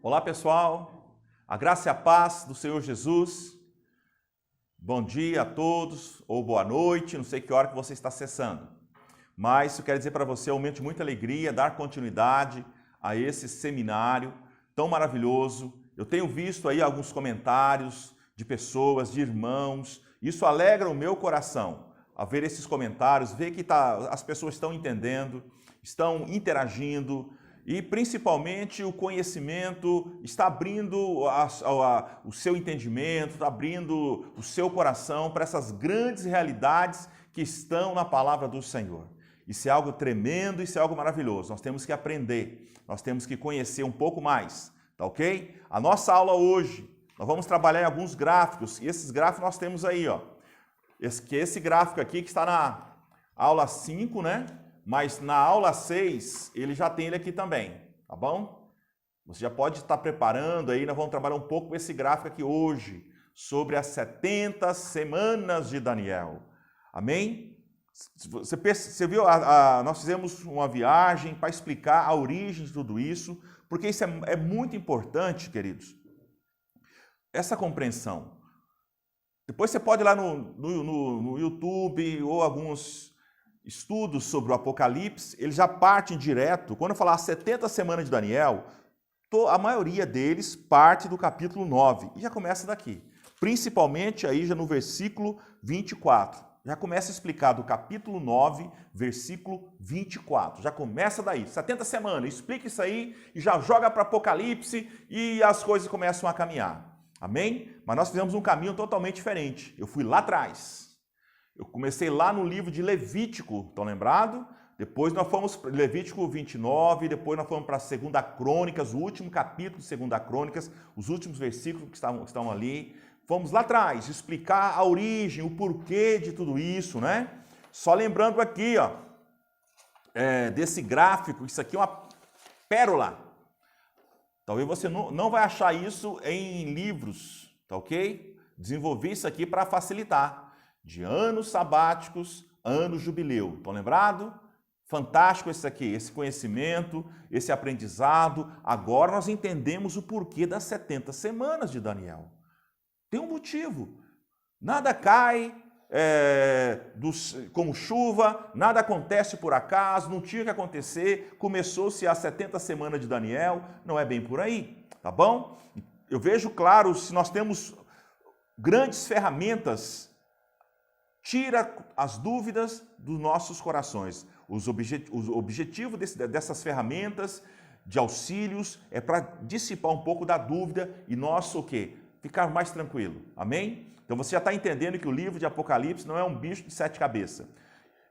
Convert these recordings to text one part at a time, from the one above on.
Olá pessoal, a graça e a paz do Senhor Jesus. Bom dia a todos, ou boa noite, não sei que hora que você está acessando. Mas eu quero dizer para você, é um momento de muita alegria, dar continuidade a esse seminário tão maravilhoso. Eu tenho visto aí alguns comentários de pessoas, de irmãos, isso alegra o meu coração, a ver esses comentários, ver que as pessoas estão entendendo, estão interagindo, e principalmente o conhecimento está abrindo o seu entendimento, está abrindo o seu coração para essas grandes realidades que estão na palavra do Senhor. Isso é algo tremendo, isso é algo maravilhoso. Nós temos que aprender, nós temos que conhecer um pouco mais, tá ok? A nossa aula hoje, nós vamos trabalhar em alguns gráficos, e esses gráficos nós temos aí, ó. Esse gráfico aqui que está na aula 5, né? Mas na aula 6, ele já tem ele aqui também, tá bom? Você já pode estar preparando aí, nós vamos trabalhar um pouco com esse gráfico aqui hoje, sobre as 70 semanas de Daniel. Amém? Você viu, nós fizemos uma viagem para explicar a origem de tudo isso, porque isso é muito importante, queridos, essa compreensão. Depois você pode ir lá no YouTube ou alguns estudos sobre o Apocalipse, eles já partem direto. Quando eu falar 70 semanas de Daniel, a maioria deles parte do capítulo 9 e já começa daqui. Principalmente aí já no versículo 24. Já começa a explicar do capítulo 9, versículo 24. Já começa daí. 70 semanas, explica isso aí e já joga para Apocalipse e as coisas começam a caminhar. Amém? Mas nós fizemos um caminho totalmente diferente. Eu fui lá atrás. Eu comecei lá no livro de Levítico, estão lembrados? Depois nós fomos para Levítico 29, depois nós fomos para 2 Crônicas, o último capítulo de 2 Crônicas, os últimos versículos que estão ali. Fomos lá atrás, explicar a origem, o porquê de tudo isso, né? Só lembrando aqui, ó, desse gráfico, isso aqui é uma pérola. Talvez você não vai achar isso em livros, tá ok? Desenvolvi isso aqui para facilitar. De anos sabáticos, ano jubileu. Estão lembrados? Fantástico esse aqui, esse conhecimento, esse aprendizado. Agora nós entendemos o porquê das 70 semanas de Daniel. Tem um motivo. Nada cai como chuva, nada acontece por acaso, não tinha que acontecer. Começou-se as 70 semanas de Daniel, não é bem por aí, tá bom? Eu vejo claro, se nós temos grandes ferramentas, tira as dúvidas dos nossos corações. O objetivo dessas ferramentas de auxílios é para dissipar um pouco da dúvida e nosso o quê? Ficar mais tranquilo. Amém? Então você já está entendendo que o livro de Apocalipse não é um bicho de 7 cabeças.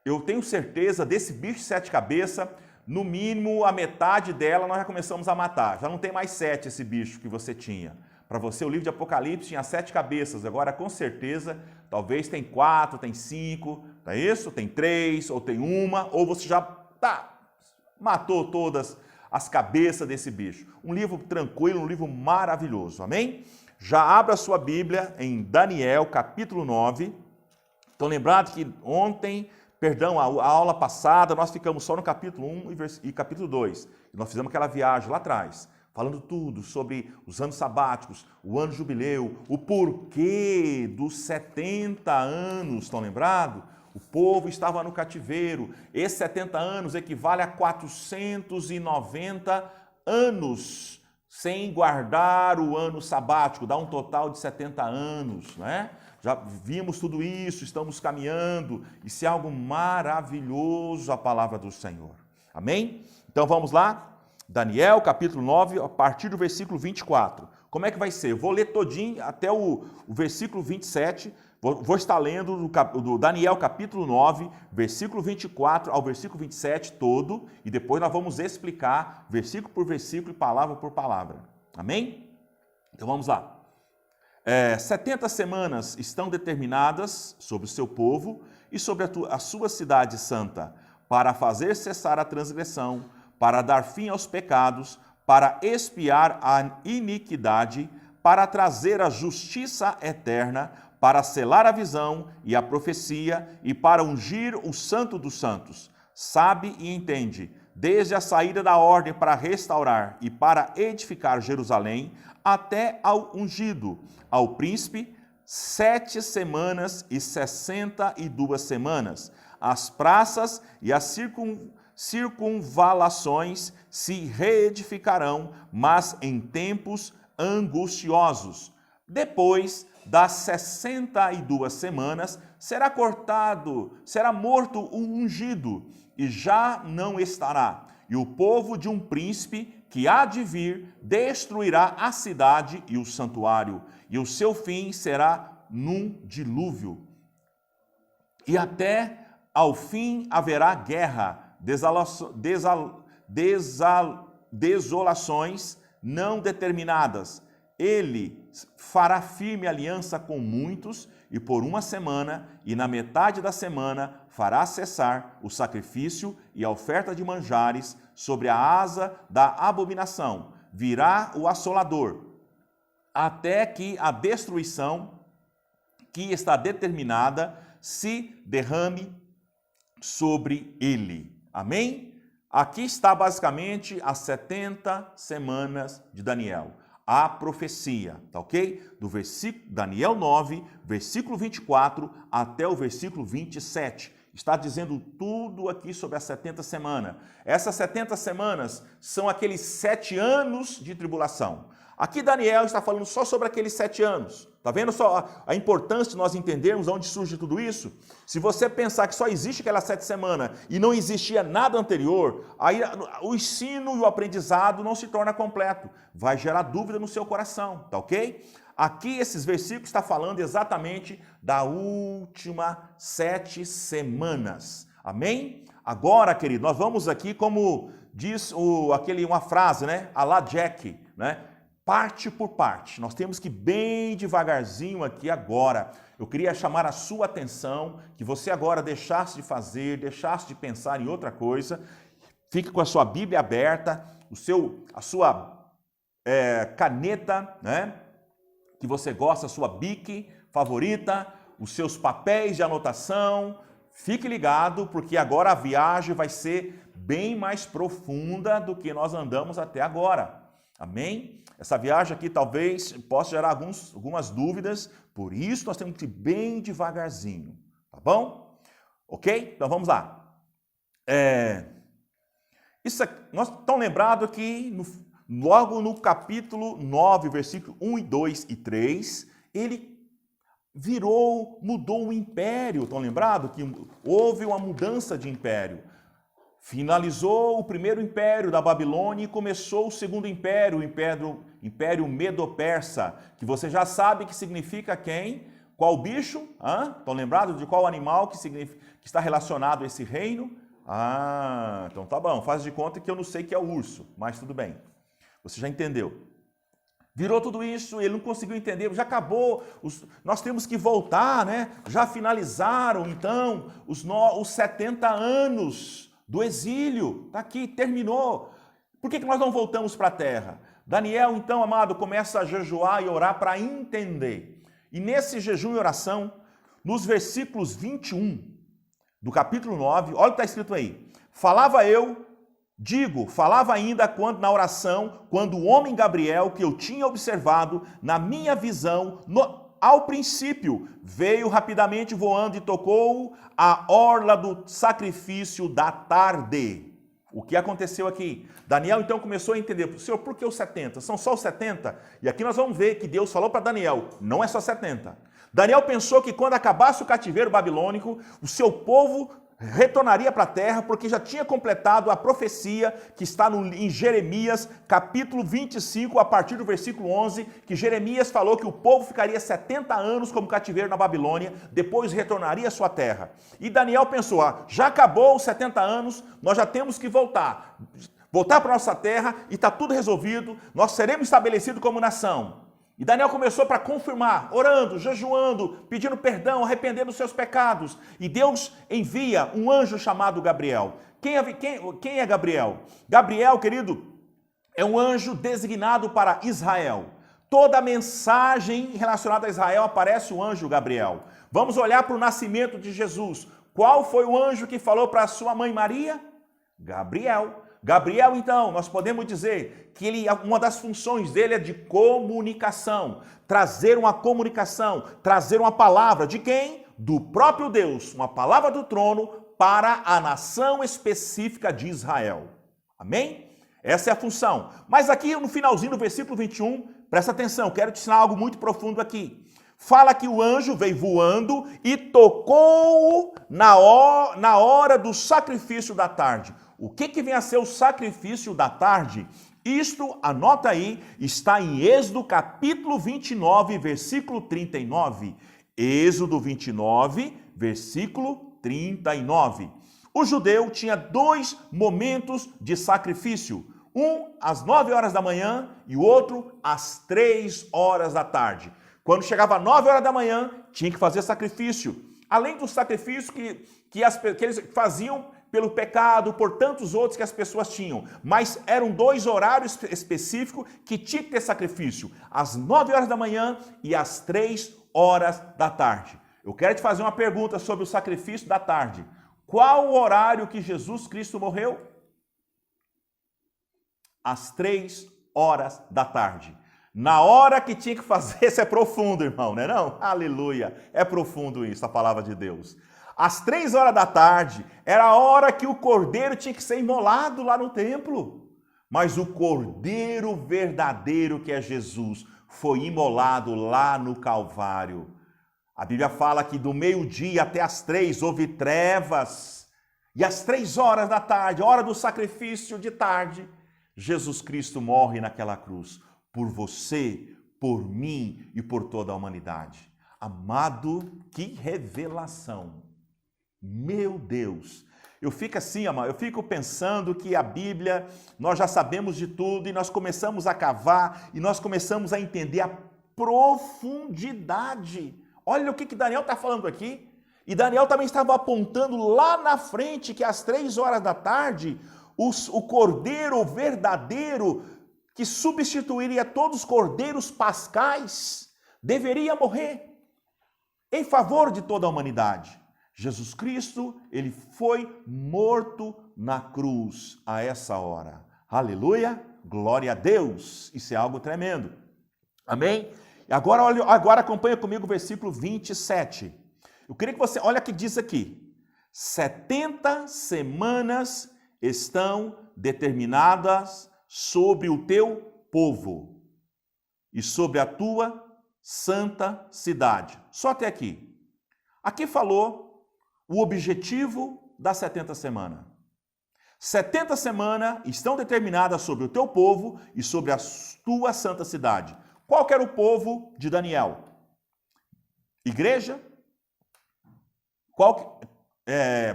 Eu tenho certeza desse bicho de 7 cabeças, no mínimo a metade dela nós já começamos a matar. Já não tem mais 7 esse bicho que você tinha. Para você, o livro de Apocalipse tinha 7 cabeças, agora com certeza, talvez tem 4, tem 5, não é isso? Tem 3, ou tem 1, ou você já matou todas as cabeças desse bicho. Um livro tranquilo, um livro maravilhoso, amém? Já abra a sua Bíblia em Daniel, capítulo 9. Estão lembrados que a aula passada, nós ficamos só no capítulo 1 e capítulo 2. Nós fizemos aquela viagem lá atrás, falando tudo sobre os anos sabáticos, o ano jubileu, o porquê dos 70 anos, estão lembrados? O povo estava no cativeiro. Esses 70 anos equivale a 490 anos sem guardar o ano sabático, dá um total de 70 anos, né? Já vimos tudo isso, estamos caminhando, isso é algo maravilhoso, a palavra do Senhor. Amém? Então vamos lá? Daniel, capítulo 9, a partir do versículo 24. Como é que vai ser? Eu vou ler todinho até o versículo 27. Vou estar lendo do Daniel, capítulo 9, versículo 24 ao versículo 27 todo. E depois nós vamos explicar versículo por versículo e palavra por palavra. Amém? Então vamos lá. 70 semanas estão determinadas sobre o seu povo e sobre a sua cidade santa, para fazer cessar a transgressão, para dar fim aos pecados, para expiar a iniquidade, para trazer a justiça eterna, para selar a visão e a profecia e para ungir o santo dos santos. Sabe e entende, desde a saída da ordem para restaurar e para edificar Jerusalém, até ao ungido, ao príncipe, 7 semanas e 62 semanas. As praças e as circunvalações se reedificarão, mas em tempos angustiosos. Depois das 62 semanas, será morto o ungido, e já não estará. E o povo de um príncipe que há de vir destruirá a cidade e o santuário, e o seu fim será num dilúvio. E até ao fim haverá guerra, desolações não determinadas. Ele fará firme aliança com muitos, e por 1 semana, e na metade da semana, fará cessar o sacrifício e a oferta de manjares sobre a asa da abominação. Virá o assolador, até que a destruição que está determinada se derrame sobre ele. Amém? Aqui está basicamente as 70 semanas de Daniel. A profecia, tá ok? Do versículo Daniel 9, versículo 24 até o versículo 27. Está dizendo tudo aqui sobre as 70 semanas. Essas 70 semanas são aqueles 7 anos de tribulação. Aqui Daniel está falando só sobre aqueles 7 anos. Está vendo só a importância de nós entendermos de onde surge tudo isso? Se você pensar que só existe aquelas 7 semanas e não existia nada anterior, aí o ensino e o aprendizado não se torna completo. Vai gerar dúvida no seu coração, tá ok? Aqui esses versículos estão falando exatamente da última 7 semanas. Amém? Agora, querido, nós vamos aqui, como diz uma frase, né? A la Jack, né? Parte por parte. Nós temos que ir bem devagarzinho aqui agora. Eu queria chamar a sua atenção, que você agora deixasse de fazer, deixasse de pensar em outra coisa. Fique com a sua Bíblia aberta, a sua caneta, né? Que você gosta, a sua Bic favorita, os seus papéis de anotação. Fique ligado, porque agora a viagem vai ser bem mais profunda do que nós andamos até agora. Amém? Essa viagem aqui talvez possa gerar algumas dúvidas, por isso nós temos que ir bem devagarzinho, tá bom? Ok? Então vamos lá. Nós estamos lembrados que logo no capítulo 9, versículo 1 e 2 e 3, ele mudou o império. Estão lembrados que houve uma mudança de império? Finalizou o primeiro império da Babilônia e começou o segundo império, o império Medo-Persa, que você já sabe que significa quem? Qual bicho? Estão lembrados de qual animal que está relacionado a esse reino? Então tá bom, faz de conta que eu não sei que é o urso, mas tudo bem. Você já entendeu. Virou tudo isso, ele não conseguiu entender, já acabou, nós temos que voltar, né? Já finalizaram, então, os 70 anos do exílio, está aqui, terminou. Por que nós não voltamos para a terra? Daniel, então, amado, começa a jejuar e orar para entender. E nesse jejum e oração, nos versículos 21 do capítulo 9, olha o que está escrito aí. Falava ainda na oração, quando o homem Gabriel, que eu tinha observado na minha visão, ao princípio, veio rapidamente voando e tocou a orla do sacrifício da tarde. O que aconteceu aqui? Daniel então começou a entender, Senhor, por que os 70? São só os 70? E aqui nós vamos ver que Deus falou para Daniel, não é só 70. Daniel pensou que quando acabasse o cativeiro babilônico, o seu povo retornaria para a terra, porque já tinha completado a profecia que está em Jeremias, capítulo 25, a partir do versículo 11, que Jeremias falou que o povo ficaria 70 anos como cativeiro na Babilônia, depois retornaria à sua terra. E Daniel pensou, já acabou os 70 anos, nós já temos que voltar para a nossa terra e está tudo resolvido, nós seremos estabelecidos como nação. E Daniel começou para confirmar, orando, jejuando, pedindo perdão, arrependendo dos seus pecados. E Deus envia um anjo chamado Gabriel. Quem é Gabriel? Gabriel, querido, é um anjo designado para Israel. Toda mensagem relacionada a Israel aparece o anjo Gabriel. Vamos olhar para o nascimento de Jesus. Qual foi o anjo que falou para a sua mãe Maria? Gabriel. Gabriel, então, nós podemos dizer que uma das funções dele é de comunicação, trazer uma comunicação, trazer uma palavra de quem? Do próprio Deus, uma palavra do trono para a nação específica de Israel. Amém? Essa é a função. Mas aqui no finalzinho do versículo 21, presta atenção, quero te ensinar algo muito profundo aqui. Fala que o anjo veio voando e tocou na hora do sacrifício da tarde. O que vem a ser o sacrifício da tarde? Isto, anota aí, está em Êxodo capítulo 29, versículo 39. Êxodo 29, versículo 39. O judeu tinha 2 momentos de sacrifício. Um às 9 horas da manhã e o outro às 3 horas da tarde. Quando chegava 9 horas da manhã, tinha que fazer sacrifício. Além do sacrifício que eles faziam pelo pecado, por tantos outros que as pessoas tinham. Mas eram 2 horários específicos que tinha que ter sacrifício. Às 9 horas da manhã e às 3 horas da tarde. Eu quero te fazer uma pergunta sobre o sacrifício da tarde. Qual o horário que Jesus Cristo morreu? Às 3 horas da tarde. Na hora que tinha que fazer, isso é profundo, irmão, não é não? Aleluia, é profundo isso, a palavra de Deus. Às 3 horas da tarde, era a hora que o cordeiro tinha que ser imolado lá no templo. Mas o cordeiro verdadeiro, que é Jesus, foi imolado lá no Calvário. A Bíblia fala que do meio-dia até as 3 houve trevas. E às 3 horas da tarde, hora do sacrifício de tarde, Jesus Cristo morre naquela cruz. Por você, por mim e por toda a humanidade. Amado, que revelação! Meu Deus! Eu fico assim, amado, eu fico pensando que a Bíblia, nós já sabemos de tudo e nós começamos a cavar e nós começamos a entender a profundidade. Olha o que Daniel está falando aqui. E Daniel também estava apontando lá na frente que às 3 horas da tarde, o cordeiro verdadeiro, que substituiria todos os cordeiros pascais, deveria morrer em favor de toda a humanidade. Jesus Cristo, ele foi morto na cruz a essa hora. Aleluia, glória a Deus. Isso é algo tremendo. Amém? E agora acompanha comigo o versículo 27. Eu queria que você, olha o que diz aqui. 70 semanas estão determinadas sobre o teu povo e sobre a tua santa cidade. Só até aqui. Aqui falou o objetivo das 70 semanas. 70 semanas estão determinadas sobre o teu povo e sobre a tua santa cidade. Qual que era o povo de Daniel? Igreja?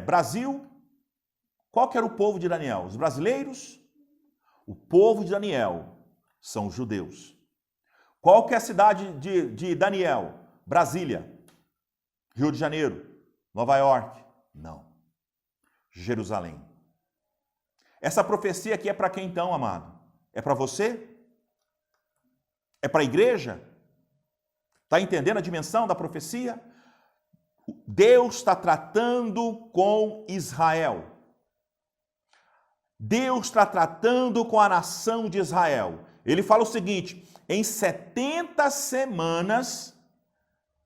Brasil? Qual que era o povo de Daniel? Os brasileiros? O povo de Daniel são os judeus. Qual que é a cidade de Daniel? Brasília, Rio de Janeiro, Nova York? Não. Jerusalém. Essa profecia aqui é para quem então, amado? É para você? É para a igreja? Está entendendo a dimensão da profecia? Deus está tratando com Israel. Deus está tratando com a nação de Israel. Ele fala o seguinte: em 70 semanas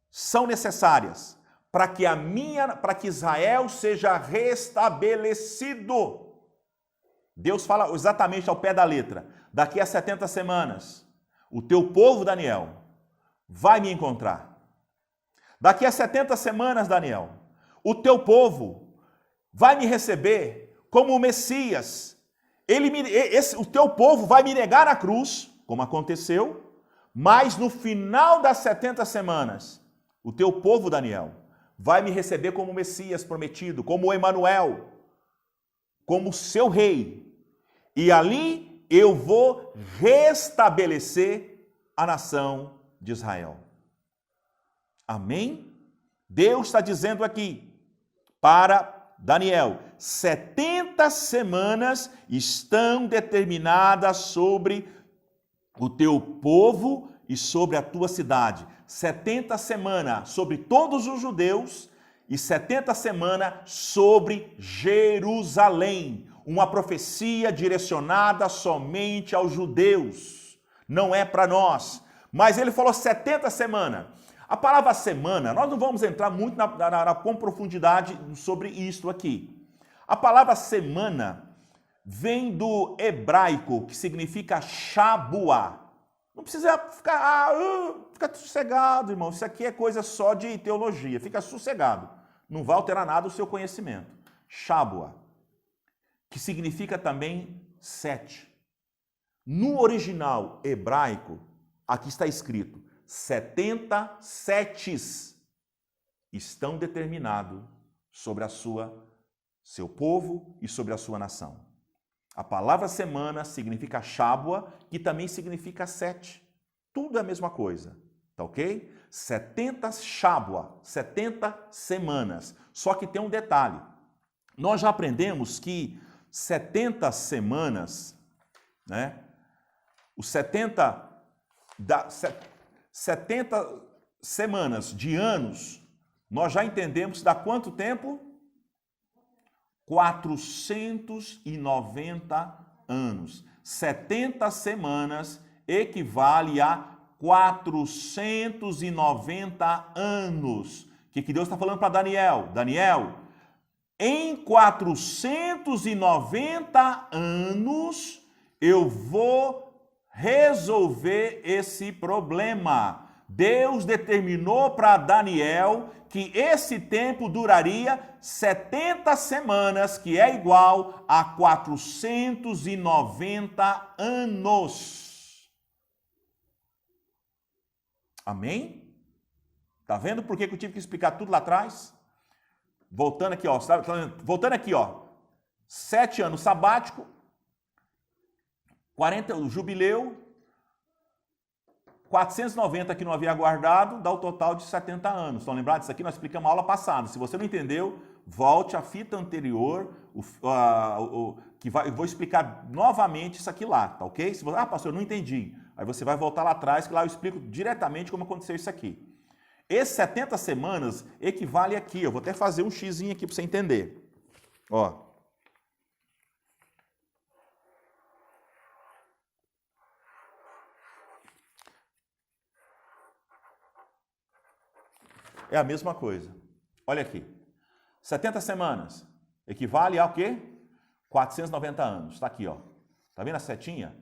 são necessárias para que Israel seja restabelecido. Deus fala exatamente ao pé da letra. Daqui a 70 semanas, o teu povo, Daniel, vai me encontrar. Daqui a 70 semanas, Daniel, o teu povo vai me receber como o Messias. O teu povo vai me negar na cruz, como aconteceu, mas no final das 70 semanas, o teu povo, Daniel, vai me receber como o Messias prometido, como o Emanuel, como seu rei. E ali eu vou restabelecer a nação de Israel. Amém? Deus está dizendo aqui para Daniel, 70 semanas estão determinadas sobre o teu povo e sobre a tua cidade. 70 semanas sobre todos os judeus e 70 semanas sobre Jerusalém. uma profecia direcionada somente aos judeus. Não é para nós. Mas ele falou 70 semanas. A palavra semana, nós não vamos entrar muito com profundidade sobre isto aqui. A palavra semana vem do hebraico, que significa shabuá. Não precisa ficar sossegado, irmão. Isso aqui é coisa só de teologia. Fica sossegado. Não vai alterar nada o seu conhecimento. Shabuá, que significa também 7. No original hebraico, aqui está escrito 70 setes estão determinados sobre seu povo e sobre a sua nação. A palavra semana significa Shabuá, que também significa 7. Tudo é a mesma coisa, tá ok? 70 Shabuá, 70 semanas. Só que tem um detalhe. Nós já aprendemos que 70 semanas, né? Os 70 semanas de anos, nós já entendemos dá quanto tempo? 490 anos. 70 semanas equivale a 490 anos. O que Deus está falando para Daniel? Daniel, em 490 anos eu vou resolver esse problema. Deus determinou para Daniel que esse tempo duraria 70 semanas, que é igual a 490 anos. Amém? Tá vendo por que eu tive que explicar tudo lá atrás? Voltando aqui, ó. Voltando aqui, ó. 7 anos sabático, 40, o jubileu, 490 que não havia guardado, dá o total de 70 anos. Estão lembrados? Isso aqui nós explicamos a aula passada. Se você não entendeu, volte à fita anterior, eu vou explicar novamente isso aqui lá, tá ok? Se você, pastor, eu não entendi. Aí você vai voltar lá atrás, que lá eu explico diretamente como aconteceu isso aqui. Esses 70 semanas equivale aqui, eu vou até fazer um xizinho aqui para você entender. Ó. É a mesma coisa. Olha aqui. 70 semanas equivale a o quê? 490 anos. Está aqui, ó. Tá vendo a setinha?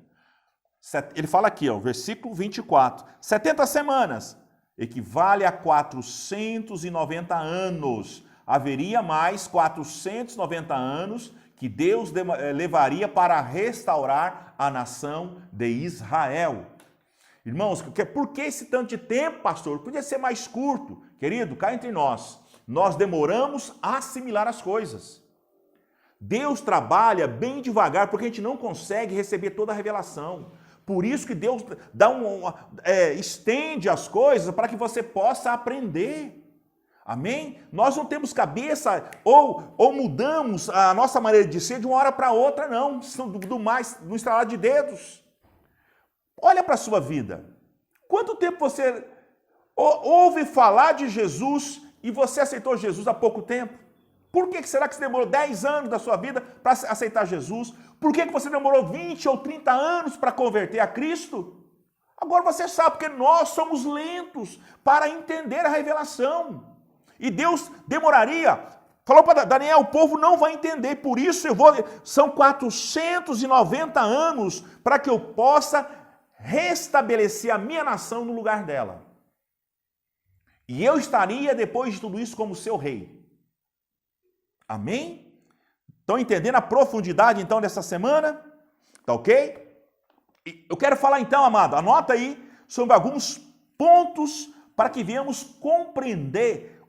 Ele fala aqui, ó, versículo 24. 70 semanas equivale a 490 anos. Haveria mais 490 anos que Deus levaria para restaurar a nação de Israel. Irmãos, por que esse tanto de tempo, pastor? Podia ser mais curto. Querido, cá entre nós demoramos a assimilar as coisas. Deus trabalha bem devagar porque a gente não consegue receber toda a revelação. Por isso que Deus estende as coisas para que você possa aprender. Amém? Nós não temos cabeça ou mudamos a nossa maneira de ser de uma hora para outra, não. No estralar de dedos. Olha para a sua vida. Quanto tempo você ouve falar de Jesus e você aceitou Jesus há pouco tempo? Por que será que você demorou 10 anos da sua vida para aceitar Jesus? Por que você demorou 20 ou 30 anos para converter a Cristo? Agora você sabe, porque nós somos lentos para entender a revelação. E Deus demoraria. Falou para Daniel, o povo não vai entender, por isso são 490 anos para que eu possa restabelecer a minha nação no lugar dela. E eu estaria, depois de tudo isso, como seu rei. Amém? Estão entendendo a profundidade, então, dessa semana? Tá ok? Eu quero falar, então, amado, anota aí, sobre alguns pontos para que venhamos compreender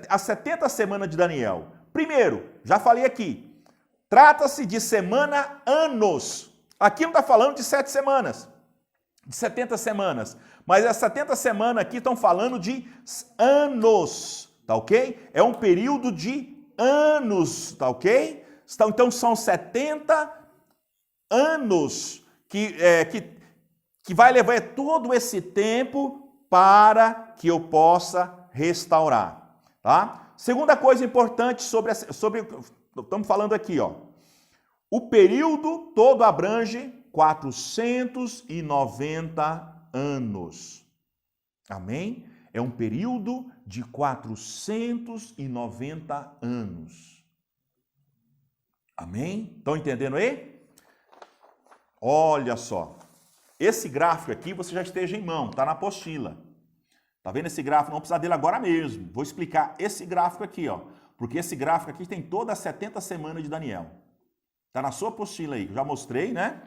as 70 semanas de Daniel. Primeiro, já falei aqui, trata-se de semana-anos. Aqui não está falando de 7 semanas, de 70 semanas. Mas as 70 semanas aqui estão falando de anos, tá ok? É um período de anos, tá ok? Então são 70 anos que vai levar todo esse tempo para que eu possa restaurar, tá? Segunda coisa importante estamos falando aqui, ó. O período todo abrange 490 anos. Amém? É um período de 490 anos. Amém? Estão entendendo aí? Olha só. Esse gráfico aqui você já esteja em mão, está na apostila. Tá vendo esse gráfico? Não precisa dele agora mesmo. Vou explicar esse gráfico aqui, ó. Porque esse gráfico aqui tem todas as 70 semanas de Daniel. Está na sua apostila aí, que eu já mostrei, né?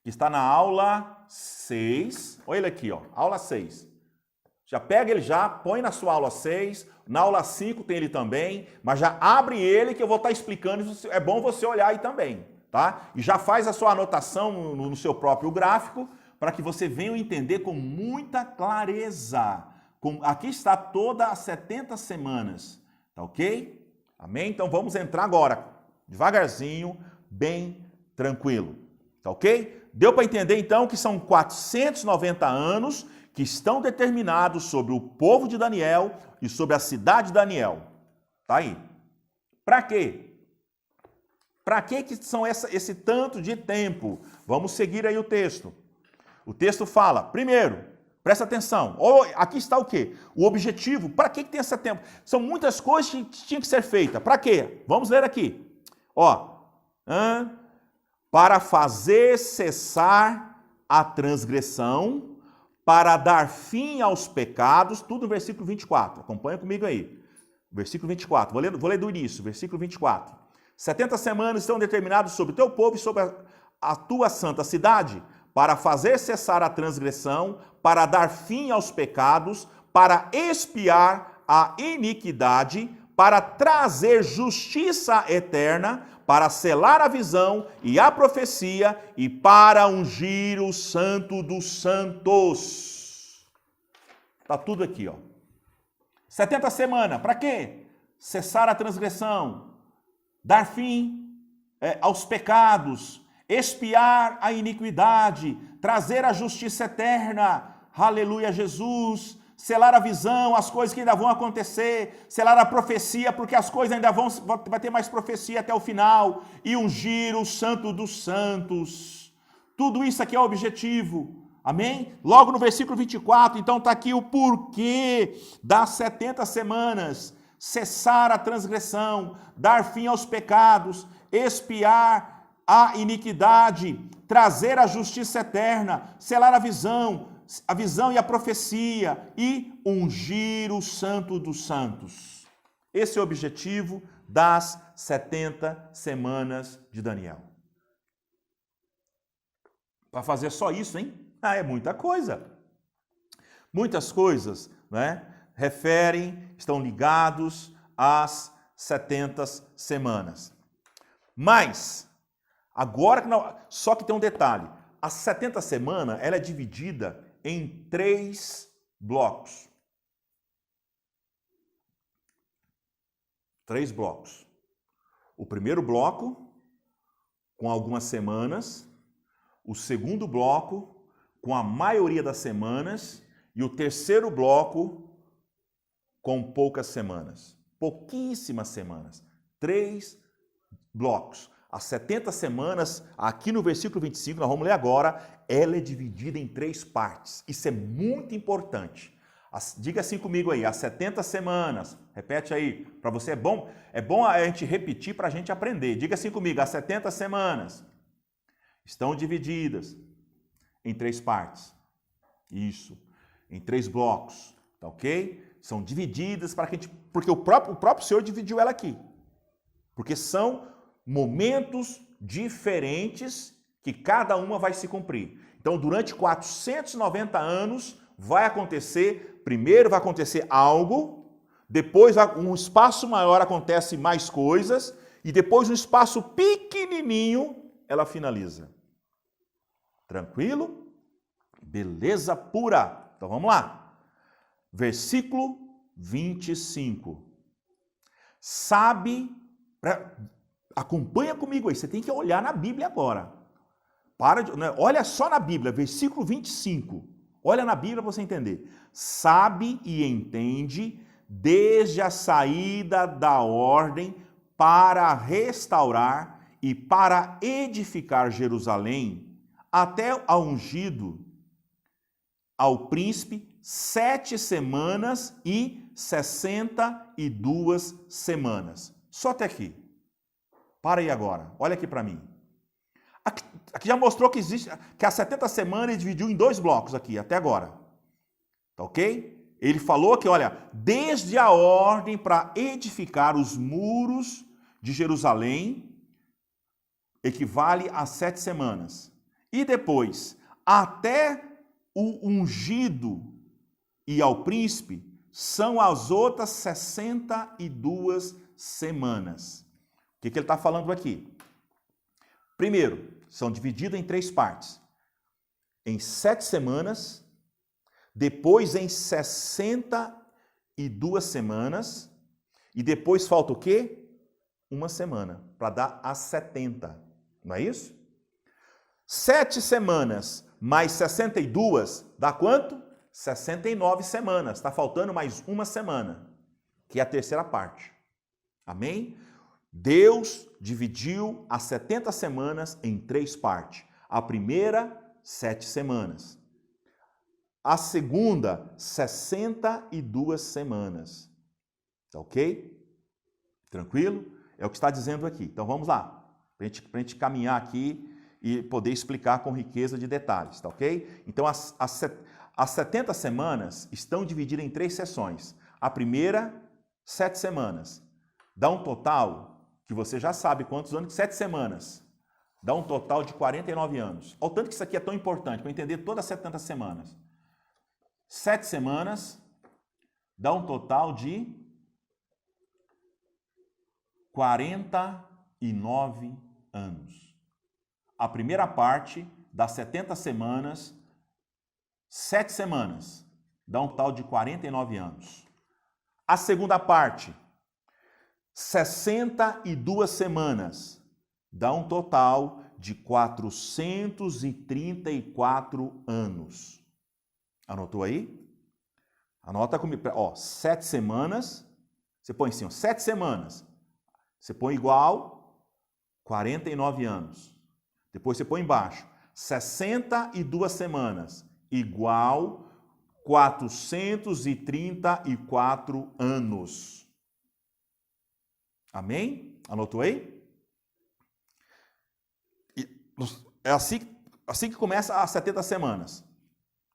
Está na aula 6. Olha ele aqui, ó. Aula 6. Já pega ele já, põe na sua aula 6. Na aula 5 tem ele também. Mas já abre ele que eu vou estar explicando. É bom você olhar aí também, tá? E já faz a sua anotação no seu próprio gráfico para que você venha entender com muita clareza. Aqui está todas as 70 semanas, tá ok? Amém? Então vamos entrar agora, devagarzinho, bem tranquilo, tá ok? Deu para entender então que são 490 anos que estão determinados sobre o povo de Daniel e sobre a cidade de Daniel. Tá aí. Para quê? Para que são esse tanto de tempo? Vamos seguir aí o texto. O texto fala, primeiro, presta atenção, aqui está o quê? O objetivo, para que tem esse tempo? São muitas coisas que tinham que ser feitas, para quê? Vamos ler aqui, ó, para fazer cessar a transgressão, para dar fim aos pecados, tudo no versículo 24, acompanha comigo aí, versículo 24, vou ler do início, versículo 24, 70 semanas estão determinadas sobre o teu povo e sobre a tua santa cidade, para fazer cessar a transgressão, para dar fim aos pecados, para expiar a iniquidade, para trazer justiça eterna, para selar a visão e a profecia e para ungir o santo dos santos. Está tudo aqui, ó. 70 semanas, para quê? Cessar a transgressão, dar fim aos pecados, expiar a iniquidade, trazer a justiça eterna, aleluia Jesus, selar a visão, as coisas que ainda vão acontecer, selar a profecia, porque as coisas ainda vai ter mais profecia até o final, e ungir o santo dos santos. Tudo isso aqui é o objetivo, amém? Logo no versículo 24, então está aqui o porquê das 70 semanas, cessar a transgressão, dar fim aos pecados, expiar a iniquidade, trazer a justiça eterna, selar a visão e a profecia e ungir o santo dos santos. Esse é o objetivo das 70 semanas de Daniel. Para fazer só isso, hein? É muita coisa. Muitas coisas, né? Estão ligados às 70 semanas. Mas agora, só que tem um detalhe, a 70 semanas ela é dividida em 3 blocos. 3 blocos. O primeiro bloco, com algumas semanas, o segundo bloco, com a maioria das semanas, e o terceiro bloco, com poucas semanas. Pouquíssimas semanas. 3 blocos. As 70 semanas, aqui no versículo 25, nós vamos ler agora, ela é dividida em 3 partes. Isso é muito importante. Diga assim comigo aí, as 70 semanas, repete aí, para você é bom a gente repetir para a gente aprender. Diga assim comigo, as 70 semanas estão divididas em 3 partes. Isso, em 3 blocos, tá ok? São divididas para que a gente, porque o próprio Senhor dividiu ela aqui. Porque são momentos diferentes que cada uma vai se cumprir. Então, durante 490 anos, primeiro vai acontecer algo, depois um espaço maior acontece mais coisas, e depois um espaço pequenininho, ela finaliza. Tranquilo? Beleza pura. Então, vamos lá. Versículo 25. Acompanha comigo aí, você tem que olhar na Bíblia agora. Olha só na Bíblia, versículo 25. Olha na Bíblia para você entender. Sabe e entende desde a saída da ordem para restaurar e para edificar Jerusalém, até ao ungido, ao príncipe, 7 semanas e 62 semanas. Só até aqui. Para aí agora. Olha aqui para mim. Aqui já mostrou que existe, que as 70 semanas ele dividiu em 2 blocos aqui, até agora. Tá ok? Ele falou que, olha, desde a ordem para edificar os muros de Jerusalém, equivale a 7 semanas. E depois, até o ungido e ao príncipe, são as outras 62 semanas. O que ele está falando aqui? Primeiro, são divididas em 3 partes. Em 7 semanas, depois em 62 semanas, e depois falta o quê? 1 semana, para dar as 70. Não é isso? 7 semanas mais 62 dá quanto? 69 semanas. Está faltando mais 1 semana, que é a terceira parte. Amém? Deus dividiu as 70 semanas em 3 partes. A primeira, 7 semanas. A segunda, 62 semanas. Tá ok? Tranquilo? É o que está dizendo aqui. Então vamos lá, para a gente caminhar aqui e poder explicar com riqueza de detalhes, tá ok? Então as 70 semanas estão divididas em 3 sessões. A primeira, 7 semanas. Dá um total, que você já sabe quantos anos, 7 semanas. Dá um total de 49 anos. Olha o tanto que isso aqui é tão importante, para entender todas as 70 semanas. 7 semanas dá um total de 49 anos. A primeira parte das 70 semanas, 7 semanas, dá um total de 49 anos. A segunda parte, 62 semanas, dá um total de 434 anos. Anotou aí? Anota comigo. Ó, 7 semanas, você põe assim, ó, 7 semanas, você põe igual 49 anos. Depois você põe embaixo, 62 semanas, igual 434 anos. Amém? Anotou aí? É assim que começa as 70 semanas.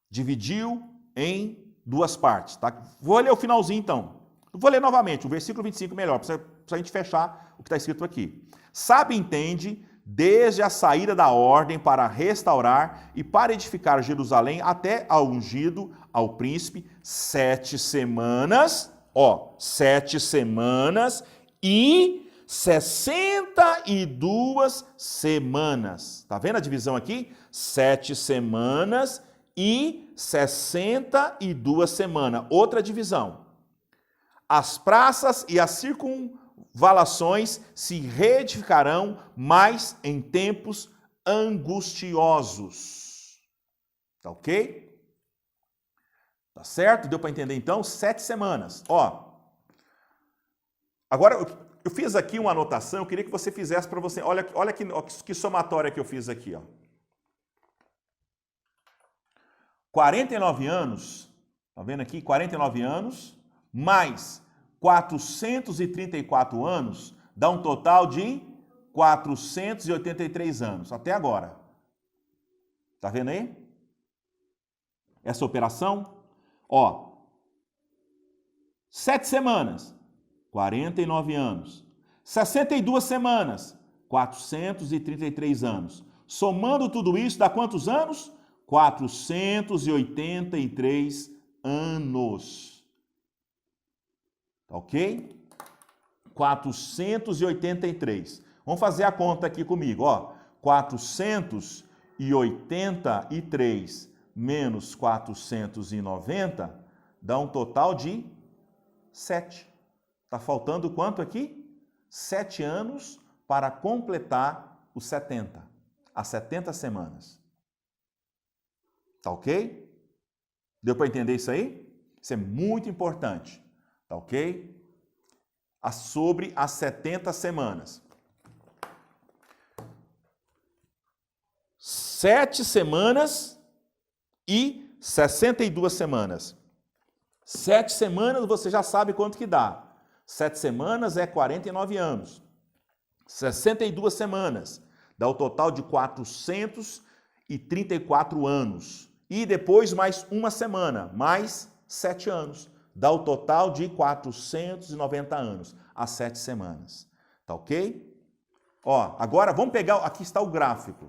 Dividiu em 2 partes, tá? Vou ler o finalzinho então. Vou ler novamente, o versículo 25 melhor, para a gente fechar o que está escrito aqui. Sabe e entende, desde a saída da ordem para restaurar e para edificar Jerusalém até ao ungido, ao príncipe, 7 semanas, 7 semanas e 62 semanas. Tá vendo a divisão aqui? 7 semanas e 62 semanas. Outra divisão. As praças e as circunvalações se reedificarão, mas em tempos angustiosos. Tá ok? Tá certo? Deu para entender então? 7 semanas. Agora, eu fiz aqui uma anotação, eu queria que você fizesse para você. Olha que somatória que eu fiz aqui. 49 anos, tá vendo aqui? 49 anos, mais 434 anos, dá um total de 483 anos, até agora. Tá vendo aí? Essa operação? 7 semanas. 49 anos. 62 semanas, 433 anos. Somando tudo isso, dá quantos anos? 483 anos. Tá ok? 483. Vamos fazer a conta aqui comigo, 483 menos 490 dá um total de 7. Está faltando quanto aqui? 7 anos para completar os 70. As 70 semanas. Tá ok? Deu para entender isso aí? Isso é muito importante. Tá ok? sobre as 70 semanas. 7 semanas e 62 semanas. 7 semanas você já sabe quanto que dá. 7 semanas é 49 anos. 62 semanas dá o total de 434 anos. E depois mais uma semana, mais 7 anos. Dá o total de 490 anos, as 7 semanas. Tá ok? Ó, agora vamos pegar, aqui está o gráfico.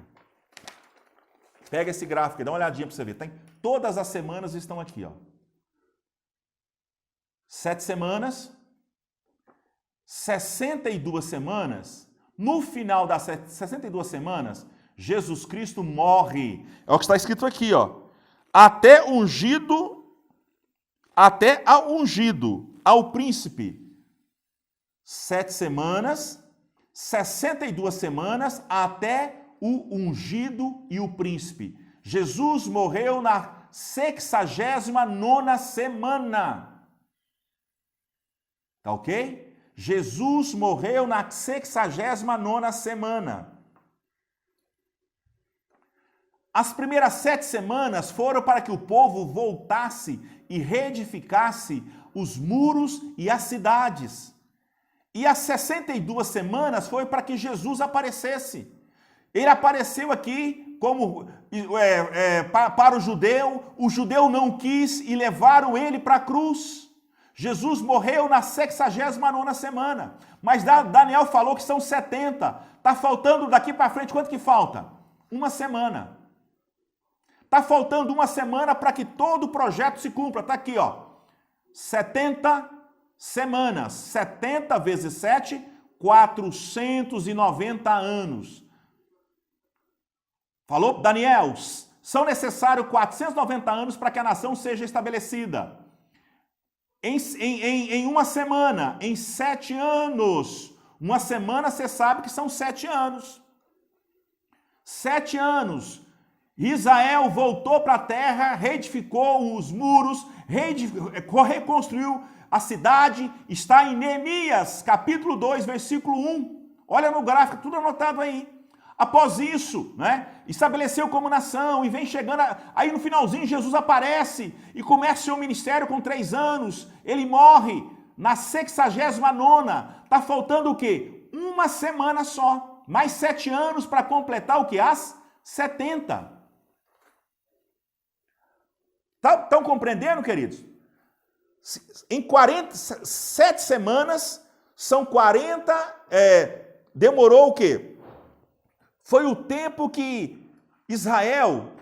Pega esse gráfico e dá uma olhadinha para você ver. Tem, todas as semanas estão aqui, ó. 7 semanas, 62 semanas. No final das 62 semanas, Jesus Cristo morre. É o que está escrito aqui, ó. Até a ungido ao príncipe. 7 semanas, 62 semanas, até o ungido e o príncipe. Jesus morreu na 69ª semana. Tá ok? Jesus morreu na 69ª semana. As primeiras 7 semanas foram para que o povo voltasse e reedificasse os muros e as cidades. E as 62 semanas foi para que Jesus aparecesse. Ele apareceu aqui como para o judeu não quis e levaram ele para a cruz. Jesus morreu na 69ª semana, mas Daniel falou que são 70. Está faltando daqui para frente, quanto que falta? Uma semana. Está faltando uma semana para que todo o projeto se cumpra. Está aqui, ó. 70 semanas. 70 vezes 7, 490 anos. Falou? Daniel, são necessários 490 anos para que a nação seja estabelecida. Em uma semana, em 7 anos. Uma semana, você sabe que são 7 anos. 7 anos. Israel voltou para a terra, reedificou os muros, reconstruiu a cidade. Está em Neemias, capítulo 2, versículo 1. Olha no gráfico, tudo anotado aí. Após isso, né, estabeleceu como nação e vem chegando, aí no finalzinho Jesus aparece e começa o seu ministério com 3 anos, ele morre na 69ª, tá faltando o quê? Uma semana só, mais 7 anos para completar o que? As 70. Estão compreendendo, queridos? Em 7 semanas, são 40, demorou o quê? Foi o tempo que Israel,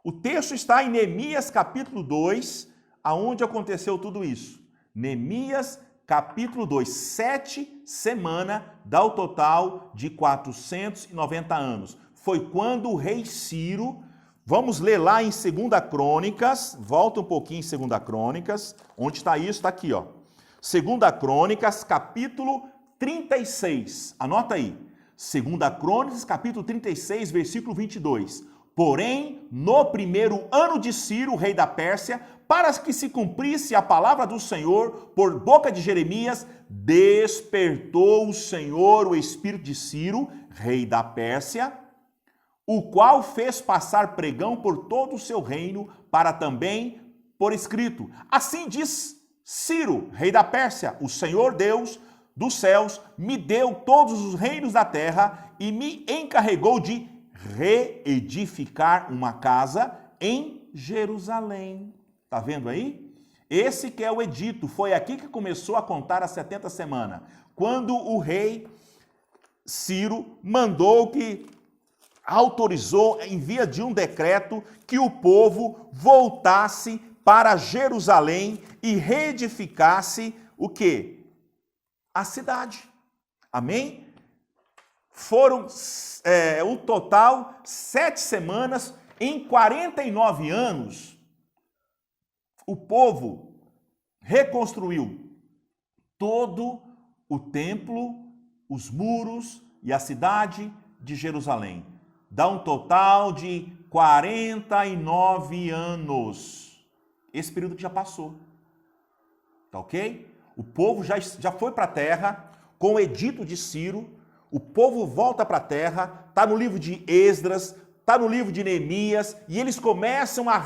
o texto está em Neemias capítulo 2, aonde aconteceu tudo isso. Neemias capítulo 2, 7 semanas, dá o total de 490 anos. Foi quando o rei Ciro, vamos ler lá em 2 Crônicas, volta um pouquinho em 2 Crônicas, onde está isso? Está aqui, ó. 2 Crônicas, capítulo 36, anota aí, 2 Crônicas, capítulo 36, versículo 22. Porém, no primeiro ano de Ciro, rei da Pérsia, para que se cumprisse a palavra do Senhor por boca de Jeremias, despertou o Senhor o espírito de Ciro, rei da Pérsia, o qual fez passar pregão por todo o seu reino, para também por escrito. Assim diz Ciro, rei da Pérsia, o Senhor Deus dos céus me deu todos os reinos da terra e me encarregou de reedificar uma casa em Jerusalém. Tá vendo aí? Esse que é o edito, foi aqui que começou a contar as 70 semanas, quando o rei Ciro mandou que autorizou, em via de um decreto, que o povo voltasse para Jerusalém e reedificasse o quê? A cidade. Amém? Foram o total 7 semanas, em 49 anos, o povo reconstruiu todo o templo, os muros e a cidade de Jerusalém. Dá um total de 49 anos. Esse período que já passou. Tá ok? O povo já foi para a terra com o edito de Ciro. O povo volta para a terra, está no livro de Esdras, está no livro de Neemias, e eles começam a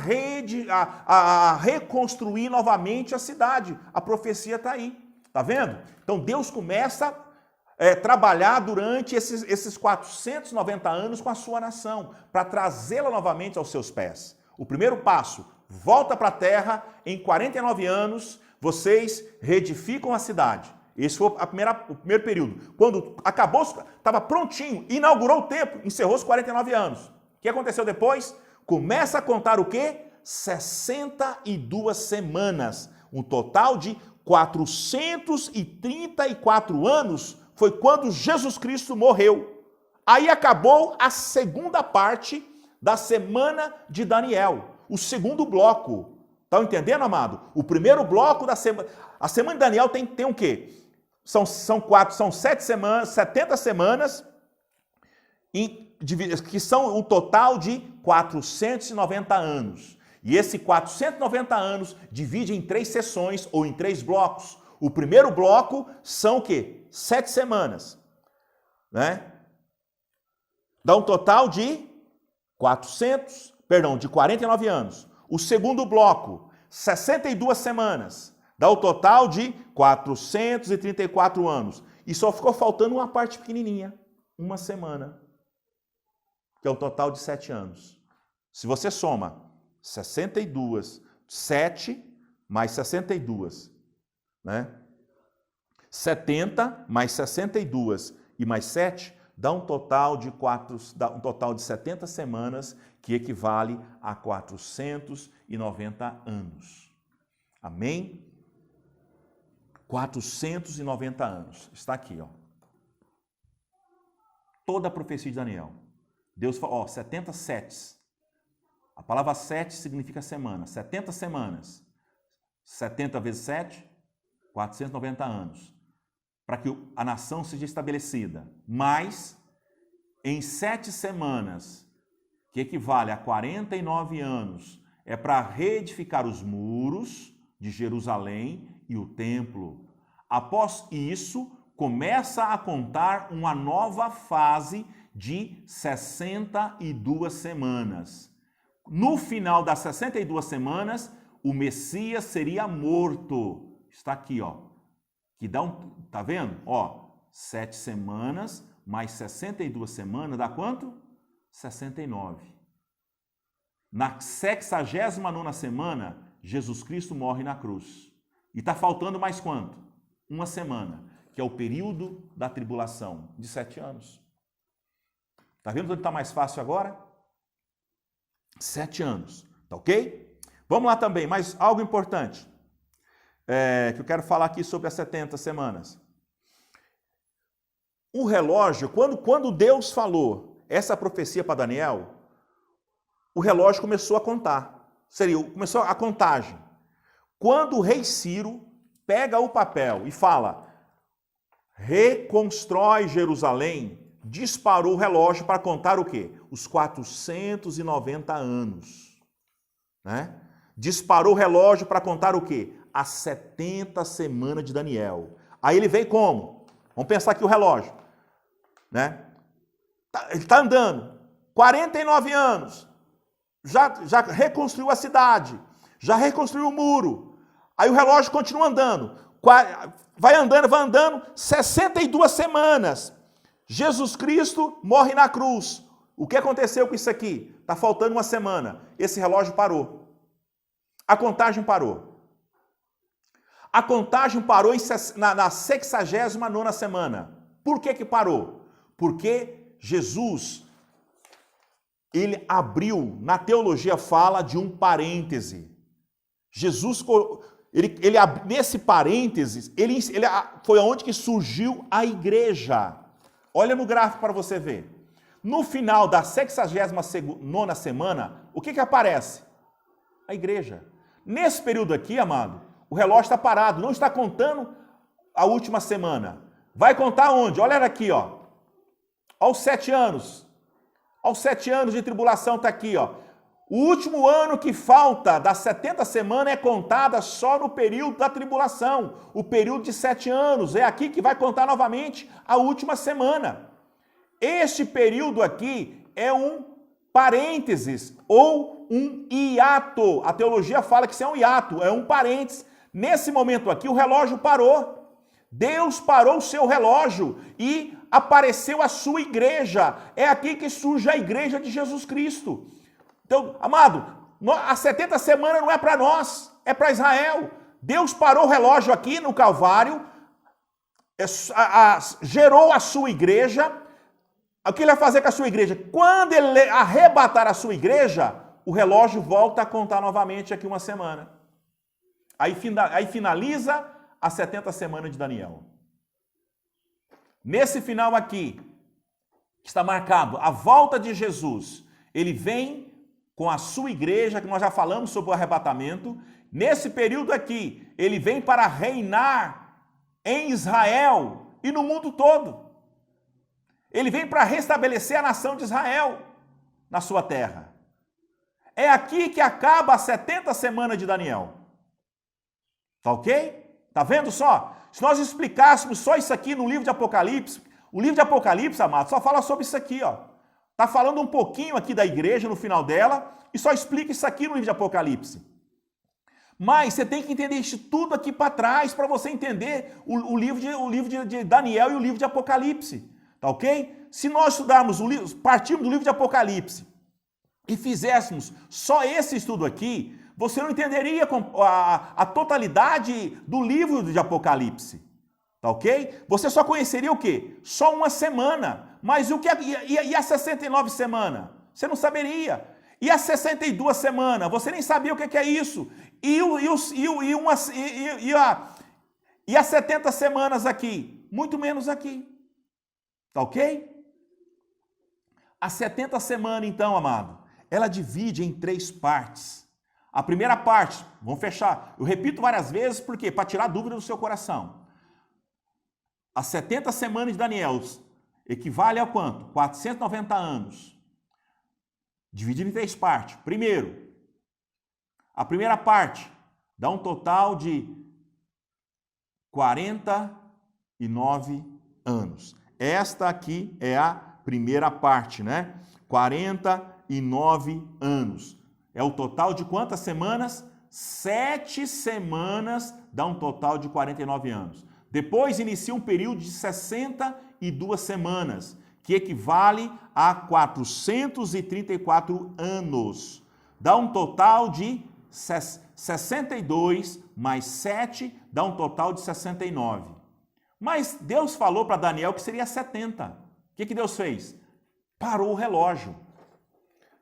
reconstruir novamente a cidade. A profecia está aí, tá vendo? Então Deus começa a trabalhar durante esses 490 anos com a sua nação, para trazê-la novamente aos seus pés. O primeiro passo, volta para a terra, em 49 anos, vocês reedificam a cidade. Esse foi o primeiro período. Quando acabou, estava prontinho, inaugurou o templo, encerrou os 49 anos. O que aconteceu depois? Começa a contar o quê? 62 semanas. Um total de 434 anos foi quando Jesus Cristo morreu. Aí acabou a segunda parte da semana de Daniel. O segundo bloco. Estão entendendo, amado? O primeiro bloco da semana... A semana de Daniel tem o quê? São 7 semanas, 70 semanas, que são um total de 490 anos. E esse 490 anos divide em 3 sessões ou em 3 blocos. O primeiro bloco são o quê? 7 semanas. Né? Dá um total de 49 anos. O segundo bloco, 62 semanas. Dá o total de 434 anos. E só ficou faltando uma parte pequenininha. Uma semana. Que é o total de 7 anos. Se você soma 62, 7 mais 62, né? 70 mais 62 e mais 7 dá um total de 70 semanas, que equivale a 490 anos. Amém? 490 anos. Está aqui, ó. Toda a profecia de Daniel. Deus falou, 70 setes. A palavra 7 significa semana. 70 semanas. 70 vezes 7, 490 anos. Para que a nação seja estabelecida. Mas, em 7 semanas, que equivale a 49 anos, é para reedificar os muros de Jerusalém e o templo. Após isso, começa a contar uma nova fase de 62 semanas. No final das 62 semanas, o Messias seria morto. Está aqui, ó. Que dá tá vendo? 7 semanas mais 62 semanas dá quanto? 69. Na 69ª semana, Jesus Cristo morre na cruz. E está faltando mais quanto? Uma semana, que é o período da tribulação, de 7 anos. Está vendo onde está mais fácil agora? 7 anos, tá ok? Vamos lá também, mais algo importante que eu quero falar aqui sobre as 70 semanas. O relógio, quando Deus falou essa profecia para Daniel, o relógio começou a contar. Começou a contagem. Quando o rei Ciro pega o papel e fala, reconstrói Jerusalém, disparou o relógio para contar o quê? Os 490 anos. Né? Disparou o relógio para contar o quê? As 70 semanas de Daniel. Aí ele veio como? Vamos pensar aqui o relógio. Né? Ele está andando. 49 anos. Já reconstruiu a cidade. Já reconstruiu o muro. Aí o relógio continua andando. Vai andando. 62 semanas. Jesus Cristo morre na cruz. O que aconteceu com isso aqui? Está faltando uma semana. Esse relógio parou. A contagem parou. A contagem parou na 69ª semana. Por que parou? Porque Jesus, ele abriu, na teologia fala de um parêntese. Jesus, nesse parênteses, ele foi onde que surgiu a igreja. Olha no gráfico para você ver. No final da 69ª semana, o que aparece? A igreja. Nesse período aqui, amado, o relógio está parado, não está contando a última semana. Vai contar onde? Olha aqui, ó. Aos 7 anos. Aos 7 anos de tribulação está aqui, ó. O último ano que falta das 70 semanas é contada só no período da tribulação, o período de 7 anos. É aqui que vai contar novamente a última semana. Este período aqui é um parênteses ou um hiato. A teologia fala que isso é um hiato, é um parênteses. Nesse momento aqui o relógio parou. Deus parou o seu relógio e apareceu a sua igreja. É aqui que surge a igreja de Jesus Cristo. Então, amado, as 70 semanas não é para nós, é para Israel. Deus parou o relógio aqui no Calvário, gerou a sua igreja. O que ele vai fazer com a sua igreja? Quando ele arrebatar a sua igreja, o relógio volta a contar novamente aqui uma semana. Aí finaliza as 70 semanas de Daniel. Nesse final aqui, que está marcado a volta de Jesus, ele vem com a sua igreja, que nós já falamos sobre o arrebatamento. Nesse período aqui, ele vem para reinar em Israel e no mundo todo. Ele vem para restabelecer a nação de Israel na sua terra. É aqui que acaba as 70 semanas de Daniel. Tá ok? Tá vendo só? Se nós explicássemos só isso aqui no livro de Apocalipse, o livro de Apocalipse, amado, só fala sobre isso aqui, ó. Tá falando um pouquinho aqui da igreja no final dela e só explica isso aqui no livro de Apocalipse. Mas você tem que entender isso tudo aqui para trás para você entender o livro de Daniel e o livro de Apocalipse. Tá ok? Se nós estudarmos partirmos do livro de Apocalipse e fizéssemos só esse estudo aqui, você não entenderia a totalidade do livro de Apocalipse. Tá ok? Você só conheceria o quê? Só uma semana. Mas o que e as 69 semanas? Você não saberia. E as 62 semanas? Você nem sabia o que é isso. E as 70 semanas aqui? Muito menos aqui. Tá ok? As 70 semanas, então, amado, ela divide em 3 partes. A primeira parte, vamos fechar. Eu repito várias vezes, por quê? Para tirar dúvida do seu coração. As 70 semanas de Daniel equivale a quanto? 490 anos. Dividido em 3 partes. Primeiro, a primeira parte dá um total de 49 anos. Esta aqui é a primeira parte, né? 49 anos. É o total de quantas semanas? 7 semanas dá um total de 49 anos. Depois inicia um período de 62 semanas, que equivale a 434 anos. Dá um total de 62 mais 7, dá um total de 69. Mas Deus falou para Daniel que seria 70. O que Deus fez? Parou o relógio.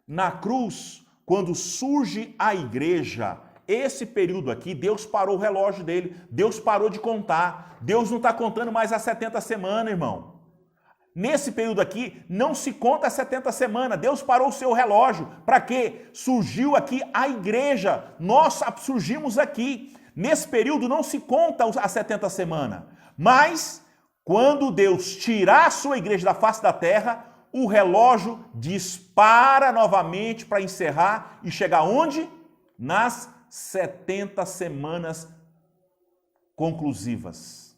Na cruz, quando surge a igreja, esse período aqui, Deus parou o relógio dele, Deus parou de contar. Deus não está contando mais as 70 semanas, irmão. Nesse período aqui, não se conta as 70 semanas, Deus parou o seu relógio. Para quê? Surgiu aqui a igreja, nós surgimos aqui. Nesse período não se conta as 70 semanas, mas quando Deus tirar a sua igreja da face da terra, o relógio dispara novamente para encerrar e chegar onde? Nas 70 semanas conclusivas.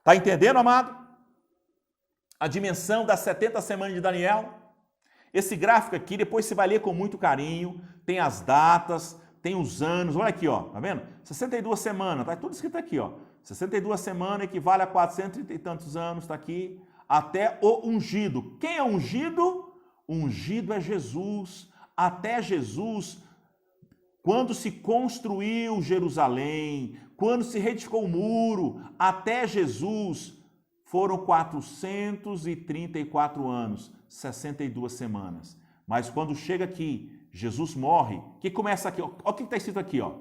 Tá entendendo, amado? A dimensão das 70 semanas de Daniel? Esse gráfico aqui, depois você vai ler com muito carinho, tem as datas, tem os anos, olha aqui, ó, tá vendo? 62 semanas, tá tudo escrito aqui, ó. 62 semanas equivale a 430 e tantos anos, tá aqui, até o ungido. Quem é ungido? Ungido é Jesus. Até Jesus, quando se construiu Jerusalém, quando se reedificou o muro, até Jesus, foram 434 anos, 62 semanas. Mas quando chega aqui, Jesus morre, o que começa aqui? Olha o que está escrito aqui, ó.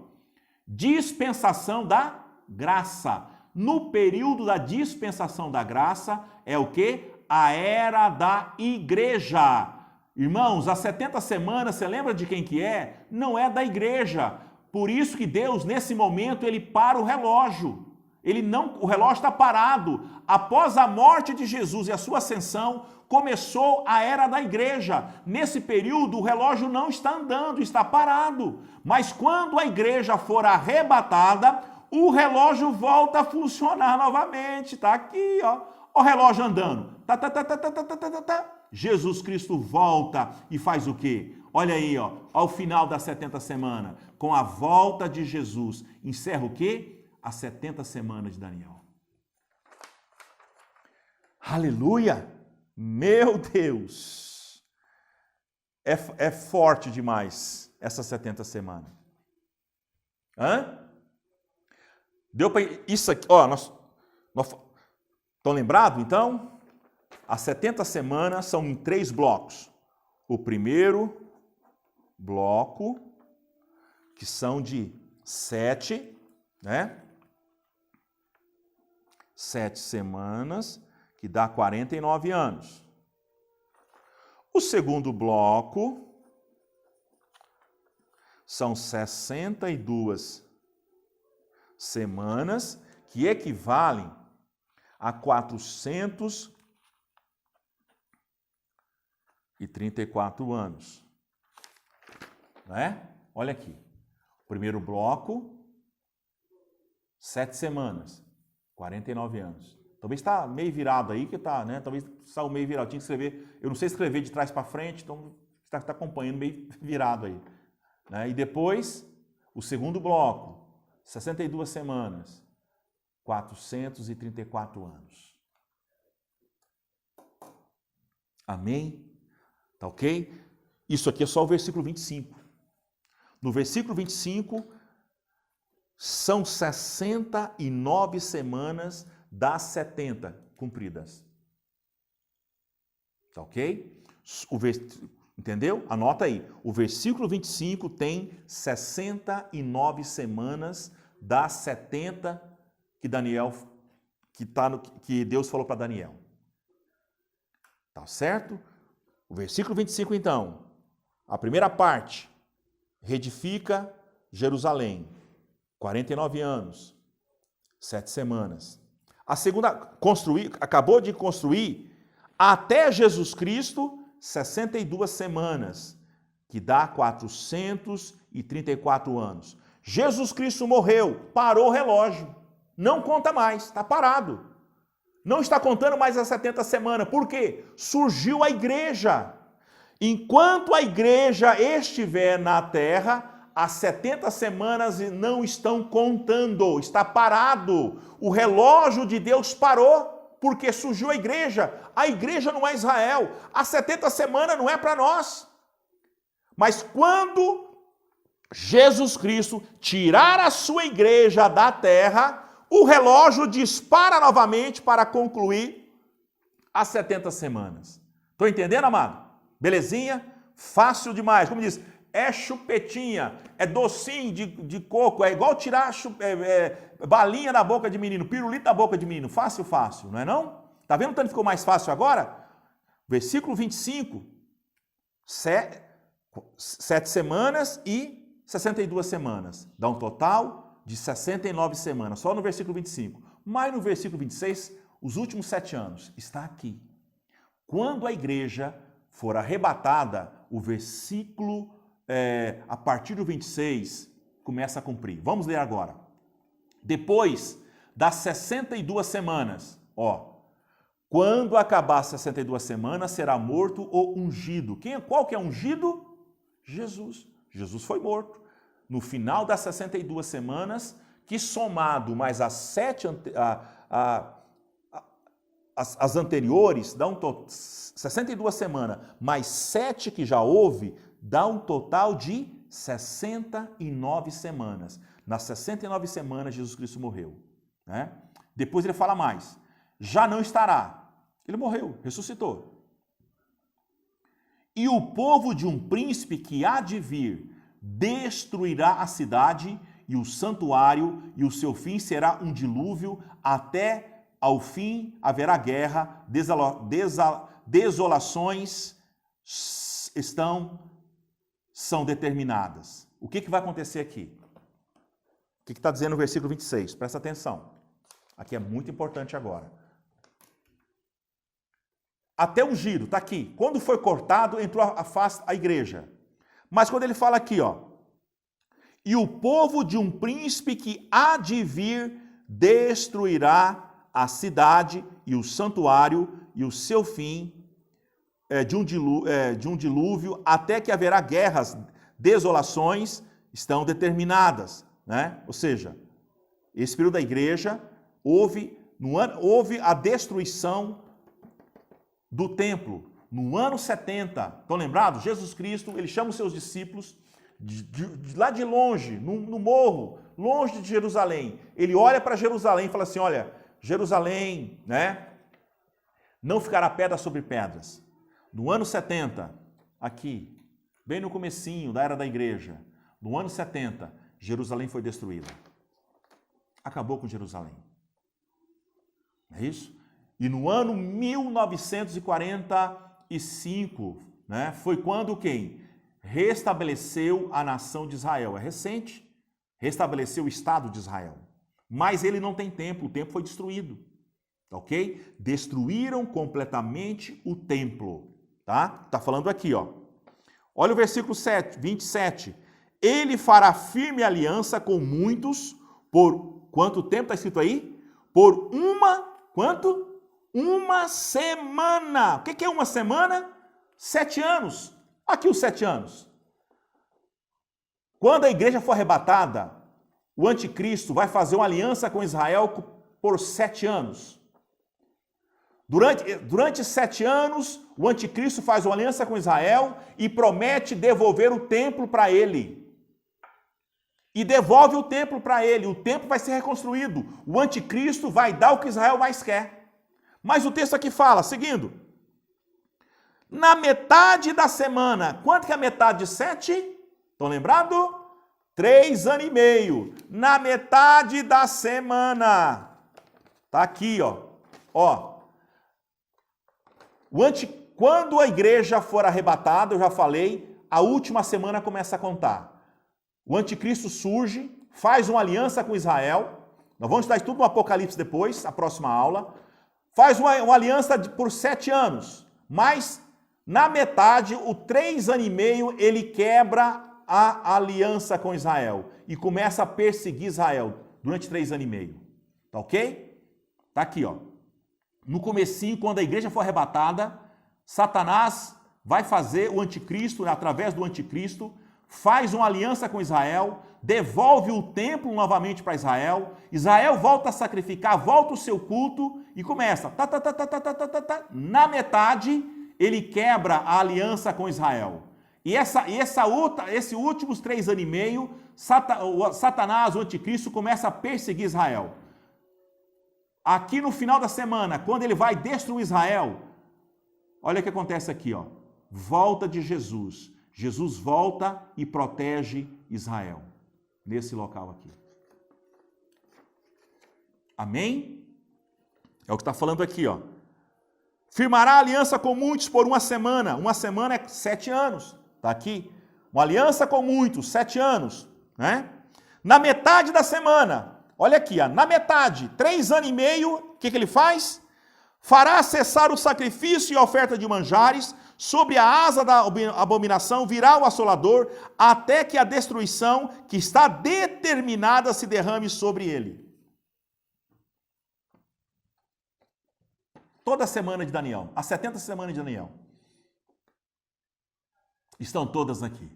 Dispensação da graça. No período da dispensação da graça, é o quê? A era da igreja. Irmãos, as 70 semanas, você lembra de quem que é? Não é da igreja. Por isso que Deus, nesse momento, ele para o relógio. O relógio está parado. Após a morte de Jesus e a sua ascensão, começou a era da igreja. Nesse período, o relógio não está andando, está parado. Mas quando a igreja for arrebatada, o relógio volta a funcionar novamente. Está aqui, ó. O relógio andando. Jesus Cristo volta e faz o quê? Olha aí, ó, ao final das 70 semanas, com a volta de Jesus, encerra o quê? As 70 semanas de Daniel. Aleluia! Meu Deus! É forte demais essas 70 semanas. Hã? Deu para isso aqui, ó, estão lembrados, então? As 70 semanas são em 3 blocos. O primeiro bloco, que são de 7, né? 7 semanas, que dá 49 anos. O segundo bloco são 62 semanas, que equivalem a 434 anos. Né? Olha aqui. Primeiro bloco, 7 semanas, 49 anos. Talvez está meio virado aí, que tá, né? Talvez saiu meio virado. Tinha que escrever, eu não sei escrever de trás para frente, então está acompanhando meio virado aí. Né? E depois, o segundo bloco, 62 semanas, 434 anos. Amém? Tá ok? Isso aqui é só o versículo 25. No versículo 25, são 69 semanas das 70 cumpridas. Tá ok? Entendeu? Anota aí. O versículo 25 tem 69 semanas das 70 que Deus falou para Daniel. Tá certo? O versículo 25, então, a primeira parte, reedifica Jerusalém, 49 anos, 7 semanas. A segunda, acabou de construir, até Jesus Cristo, 62 semanas, que dá 434 anos. Jesus Cristo morreu, parou o relógio, não conta mais, está parado. Não está contando mais as 70 semanas. Por quê? Surgiu a igreja. Enquanto a igreja estiver na terra, as 70 semanas não estão contando, está parado. O relógio de Deus parou, porque surgiu a igreja. A igreja não é Israel. As 70 semanas não é para nós. Mas quando Jesus Cristo tirar a sua igreja da terra, o relógio dispara novamente para concluir as 70 semanas. Estou entendendo, amado? Belezinha? Fácil demais. Como diz, é chupetinha, é docinho de coco, é igual tirar balinha da boca de menino, pirulito da boca de menino. Fácil, fácil, não é não? Tá vendo tanto ficou mais fácil agora? Versículo 25, 7 semanas e 62 semanas. Dá um total de 69 semanas, só no versículo 25. Mas no versículo 26, os últimos 7 anos, está aqui. Quando a igreja for arrebatada, o versículo, a partir do 26, começa a cumprir. Vamos ler agora. Depois das 62 semanas, quando acabar as 62 semanas, será morto o ungido. Qual que é ungido? Jesus. Jesus foi morto. No final das 62 semanas, que somado mais as as anteriores, dá um total, 62 semanas, mais 7 que já houve, dá um total de 69 semanas. Nas 69 semanas, Jesus Cristo morreu. Né? Depois ele fala mais. Já não estará. Ele morreu, ressuscitou. E o povo de um príncipe que há de vir destruirá a cidade e o santuário, e o seu fim será um dilúvio, até ao fim haverá guerra, desolações são determinadas. O que vai acontecer aqui? O que está dizendo no versículo 26? Presta atenção. Aqui é muito importante agora. Até ungido, está aqui. Quando foi cortado, entrou a igreja. Mas quando ele fala aqui, ó, e o povo de um príncipe que há de vir destruirá a cidade e o santuário e o seu fim de um dilúvio, até que haverá guerras, desolações estão determinadas, né? Ou seja, esse período da igreja houve a destruição do templo no ano 70. Estão lembrados? Jesus Cristo, ele chama os seus discípulos de lá de longe, no morro, longe de Jerusalém. Ele olha para Jerusalém e fala assim, olha, Jerusalém, né? Não ficará pedra sobre pedras. No ano 70, aqui, bem no comecinho da era da igreja, no ano 70, Jerusalém foi destruída. Acabou com Jerusalém. Não é isso? E no ano 1945, né, foi quando quem? Restabeleceu a nação de Israel. É recente. Restabeleceu o Estado de Israel. Mas ele não tem templo, o templo foi destruído. Ok? Destruíram completamente o templo. Tá? Tá falando aqui, ó. Olha o versículo 27. Ele fará firme aliança com muitos por quanto tempo está escrito aí? Por quanto? Uma semana. O que é uma semana? 7 anos. Aqui os 7 anos. Quando a igreja for arrebatada, o anticristo vai fazer uma aliança com Israel por 7 anos. Durante 7 anos, o anticristo faz uma aliança com Israel e promete devolver o templo para ele. E devolve o templo para ele. O templo vai ser reconstruído. O anticristo vai dar o que Israel mais quer. Mas o texto aqui fala, seguindo. Na metade da semana. Quanto que é a metade de 7? Estão lembrados? 3 anos e meio. Na metade da semana. Tá aqui, ó. Ó. Quando a igreja for arrebatada, eu já falei, a última semana começa a contar. O anticristo surge, faz uma aliança com Israel. Nós vamos estudar tudo no Apocalipse depois, a próxima aula. Faz uma aliança por 7 anos. Mas, na metade, o 3 anos e meio, ele quebra a aliança com Israel. E começa a perseguir Israel durante 3 anos e meio. Tá ok? Tá aqui, ó. No comecinho, quando a igreja for arrebatada, Satanás vai fazer o anticristo, através do anticristo, faz uma aliança com Israel, devolve o templo novamente para Israel, Israel volta a sacrificar, volta o seu culto e começa. Na metade, ele quebra a aliança com Israel. E esses últimos 3 anos e meio, Satanás, o anticristo, começa a perseguir Israel. Aqui no final da semana, quando ele vai destruir Israel, olha o que acontece aqui, ó. Volta de Jesus. Jesus volta e protege Israel. Nesse local aqui. Amém? É o que está falando aqui, ó. Firmará aliança com muitos por uma semana. Uma semana é 7 anos. Está aqui. Uma aliança com muitos, 7 anos. Né? Na metade da semana... Olha aqui, ó, na metade, 3 anos e meio, o que ele faz? Fará cessar o sacrifício e a oferta de manjares, sobre a asa da abominação virá o assolador, até que a destruição que está determinada se derrame sobre ele. Toda a semana de Daniel, as 70 semanas de Daniel, estão todas aqui.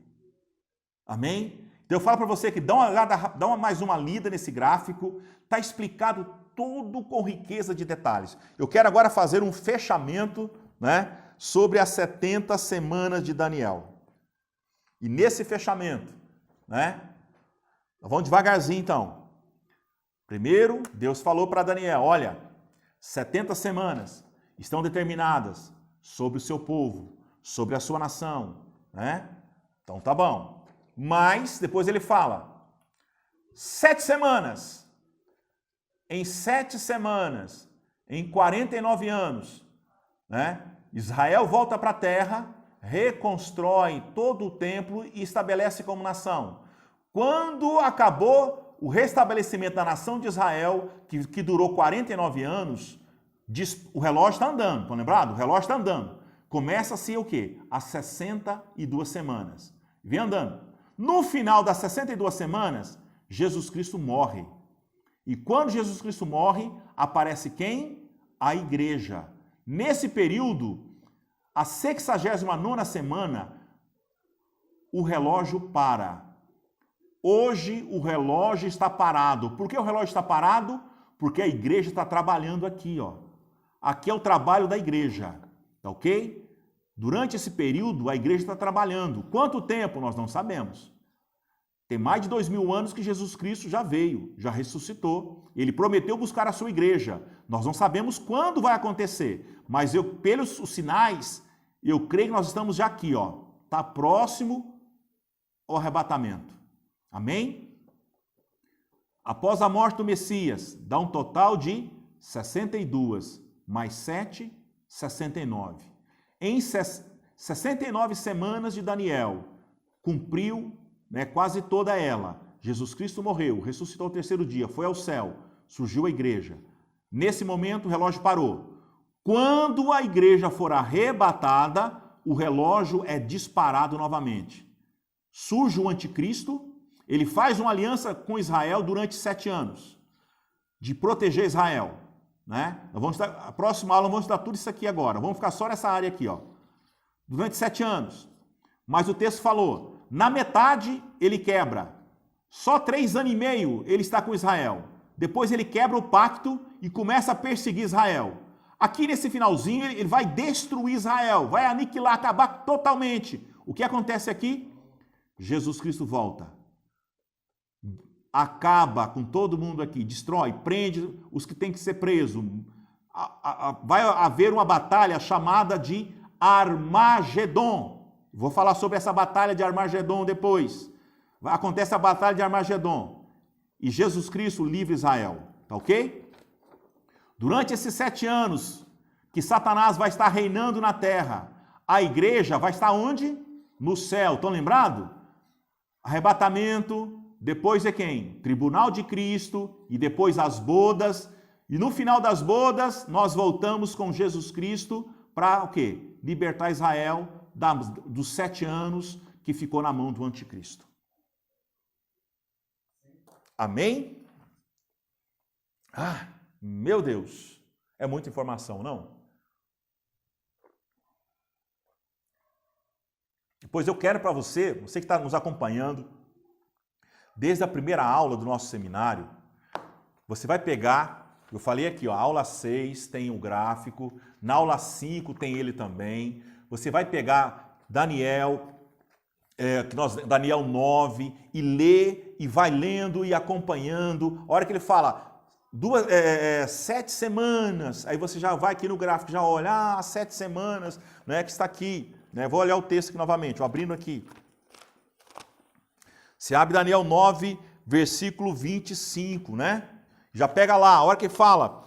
Amém? Então eu falo para você que dá mais uma lida nesse gráfico, está explicado tudo com riqueza de detalhes. Eu quero agora fazer um fechamento, né, sobre as 70 semanas de Daniel. E nesse fechamento, né, vamos devagarzinho então. Primeiro, Deus falou para Daniel, olha, 70 semanas estão determinadas sobre o seu povo, sobre a sua nação, né? Então tá bom. Mas, depois ele fala, 7 semanas, em 7 semanas, em 49 anos, né? Israel volta para a terra, reconstrói todo o templo e estabelece como nação. Quando acabou o restabelecimento da nação de Israel, que durou 49 anos, o relógio está andando, estão lembrados? O relógio está andando. Começa-se o quê? As 62 semanas. Vem andando. No final das 62 semanas, Jesus Cristo morre. E quando Jesus Cristo morre, aparece quem? A igreja. Nesse período, a 69ª semana, o relógio para. Hoje o relógio está parado. Por que o relógio está parado? Porque a igreja está trabalhando aqui, ó. Aqui é o trabalho da igreja, tá ok? Durante esse período, a igreja está trabalhando. Quanto tempo? Nós não sabemos. Tem mais de 2000 anos que Jesus Cristo já veio, já ressuscitou. Ele prometeu buscar a sua igreja. Nós não sabemos quando vai acontecer, mas pelos os sinais, eu creio que nós estamos já aqui, ó. Está próximo ao arrebatamento. Amém? Após a morte do Messias, dá um total de 62, mais 7, 69. Em 69 semanas de Daniel, cumpriu, quase toda ela. Jesus Cristo morreu, ressuscitou ao terceiro dia, foi ao céu, surgiu a igreja. Nesse momento, o relógio parou. Quando a igreja for arrebatada, o relógio é disparado novamente. Surge o anticristo, ele faz uma aliança com Israel durante 7 anos, de proteger Israel. A próxima aula vamos estudar tudo isso aqui agora. Vamos ficar só nessa área aqui, ó. Durante 7 anos. Mas o texto falou, na metade ele quebra. Só 3 anos e meio ele está com Israel. Depois ele quebra o pacto e começa a perseguir Israel. Aqui nesse finalzinho ele vai destruir Israel, vai aniquilar, acabar totalmente. O que acontece aqui? Jesus Cristo volta. Acaba com todo mundo aqui, destrói, prende os que têm que ser presos. Vai haver uma batalha chamada de Armagedon. Vou falar sobre essa batalha de Armagedon depois. Acontece a batalha de Armagedon. E Jesus Cristo livra Israel. Tá ok? Durante esses 7 anos que Satanás vai estar reinando na terra, a igreja vai estar onde? No céu. Estão lembrados? Arrebatamento. Depois é quem? Tribunal de Cristo, e depois as bodas, e no final das bodas nós voltamos com Jesus Cristo para o quê? Libertar Israel dos 7 anos que ficou na mão do anticristo. Amém? Ah, meu Deus, é muita informação, não? Pois eu quero para você que está nos acompanhando, desde a primeira aula do nosso seminário, você vai pegar, eu falei aqui, ó, a aula 6 tem o gráfico, na aula 5 tem ele também, você vai pegar Daniel 9 e ler, e vai lendo e acompanhando. A hora que ele fala 7 semanas, aí você já vai aqui no gráfico, já olha, 7 semanas, que está aqui. Vou olhar o texto aqui novamente, abrindo aqui. Você abre Daniel 9, versículo 25, Já pega lá, a hora que fala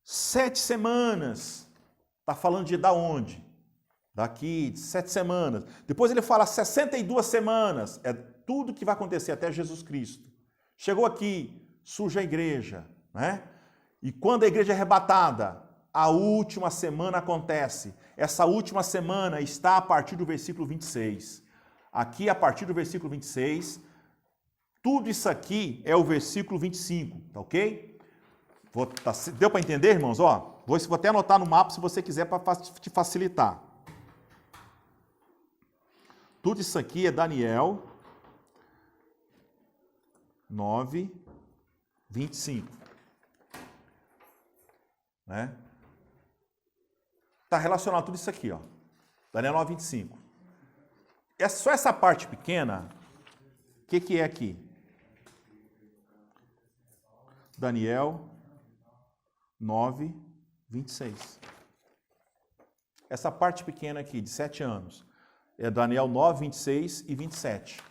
7 semanas, está falando de da onde? Daqui, 7 semanas. Depois ele fala 62 semanas, é tudo que vai acontecer até Jesus Cristo. Chegou aqui, surge a igreja, E quando a igreja é arrebatada, a última semana acontece. Essa última semana está a partir do versículo 26. Aqui, a partir do versículo 26, tudo isso aqui é o versículo 25, tá ok? Deu para entender, irmãos? Vou até anotar no mapa se você quiser para te facilitar. Tudo isso aqui é Daniel 9, 25. Está relacionado tudo isso aqui, ó. Daniel 9, 25. É só essa parte pequena. O que é aqui? Daniel 9, 26. Essa parte pequena aqui, de 7 anos, é Daniel 9, 26 e 27.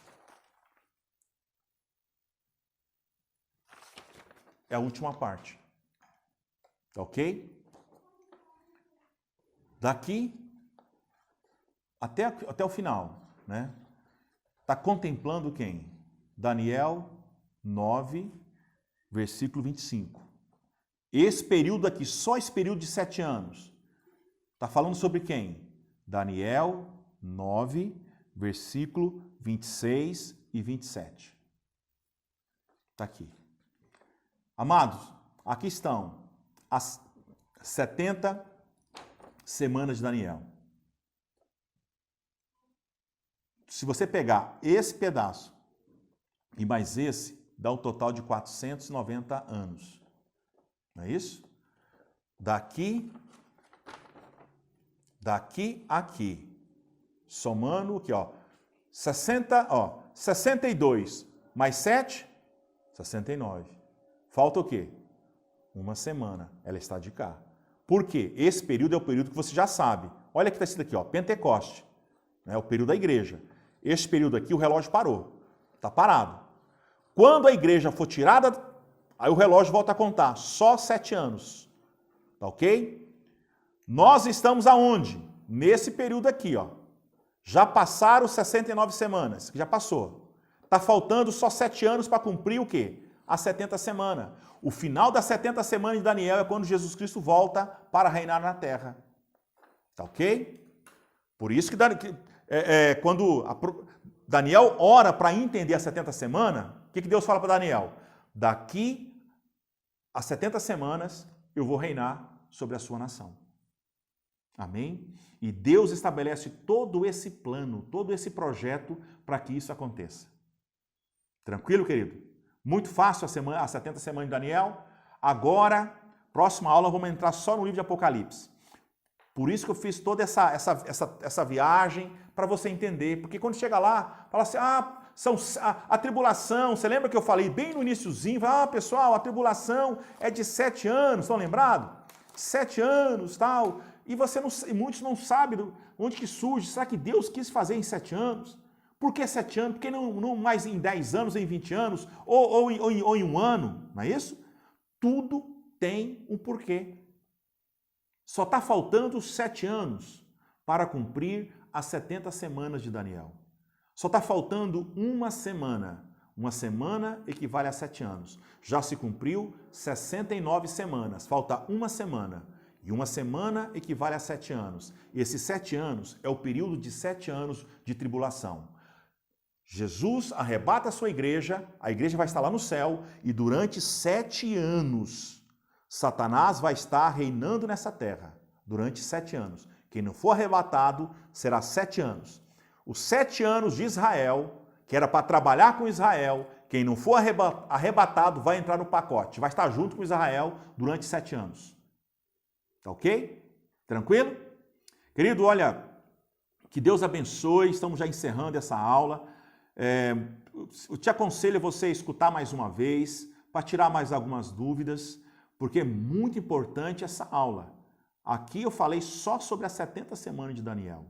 É a última parte. Tá ok? Daqui até o final. Está contemplando quem? Daniel 9, versículo 25. Esse período aqui, só esse período de 7 anos, está falando sobre quem? Daniel 9, versículo 26 e 27. Está aqui. Amados, aqui estão as 70 semanas de Daniel. Se você pegar esse pedaço e mais esse, dá um total de 490 anos. Não é isso? Daqui, aqui. Somando aqui, ó. 62 mais 7, 69. Falta o quê? Uma semana. Ela está de cá. Por quê? Esse período é o período que você já sabe. Olha que está escrito aqui, ó, Pentecoste. É o período da igreja. Este período aqui, o relógio parou. Está parado. Quando a igreja for tirada, aí o relógio volta a contar. Só 7 anos. Tá ok? Nós estamos aonde? Nesse período aqui, ó. Já passaram 69 semanas, que já passou. Está faltando só 7 anos para cumprir o quê? As 70 semanas. O final das 70 semanas de Daniel é quando Jesus Cristo volta para reinar na terra. Tá ok? Por isso que quando Daniel ora para entender as 70 semanas, o que Deus fala para Daniel? Daqui a 70 semanas eu vou reinar sobre a sua nação. Amém? E Deus estabelece todo esse plano, todo esse projeto para que isso aconteça. Tranquilo, querido? Muito fácil as 70 semanas de Daniel. Agora, próxima aula, vamos entrar só no livro de Apocalipse. Por isso que eu fiz toda essa viagem para você entender. Porque quando chega lá, fala assim, a tribulação, você lembra que eu falei bem no iniciozinho? Pessoal, a tribulação é de 7 anos, estão lembrados? 7 anos, tal. E muitos não sabem onde que surge. Será que Deus quis fazer em 7 anos? Por que 7 anos? Por que não mais em 10 anos, em 20 anos? Ou em um ano? Não é isso? Tudo tem um porquê. Só está faltando 7 anos para cumprir as 70 semanas de Daniel. Só está faltando uma semana. Uma semana equivale a 7 anos. Já se cumpriu 69 semanas. Falta uma semana. E uma semana equivale a 7 anos. E esses 7 anos é o período de 7 anos de tribulação. Jesus arrebata a sua igreja, a igreja vai estar lá no céu, e durante 7 anos, Satanás vai estar reinando nessa terra. Durante 7 anos. Quem não for arrebatado, será 7 anos. Os 7 anos de Israel, que era para trabalhar com Israel, quem não for arrebatado vai entrar no pacote. Vai estar junto com Israel durante 7 anos. Tá ok? Tranquilo? Querido, olha, que Deus abençoe. Estamos já encerrando essa aula. Eu te aconselho a você escutar mais uma vez, para tirar mais algumas dúvidas, porque é muito importante essa aula. Aqui eu falei só sobre as 70 semanas de Daniel.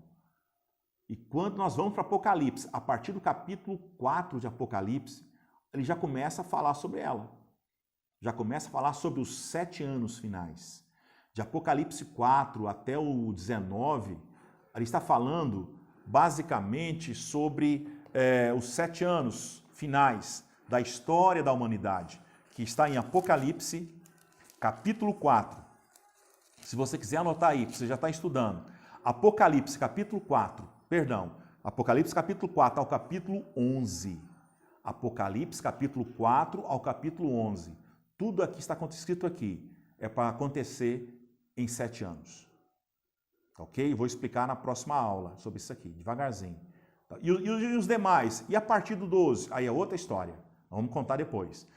E quando nós vamos para Apocalipse, a partir do capítulo 4 de Apocalipse, ele já começa a falar sobre ela. Já começa a falar sobre os 7 anos finais. De Apocalipse 4 até o 19, ele está falando basicamente sobre os 7 anos finais da história da humanidade, que está em Apocalipse, capítulo 4. Se você quiser anotar aí, você já está estudando. Apocalipse, capítulo 4, Apocalipse, capítulo 4 ao capítulo 11. Apocalipse, capítulo 4 ao capítulo 11. Tudo aqui está escrito aqui. É para acontecer em 7 anos. Ok? Vou explicar na próxima aula sobre isso aqui, devagarzinho. E os demais? E a partir do 12? Aí é outra história. Vamos contar depois.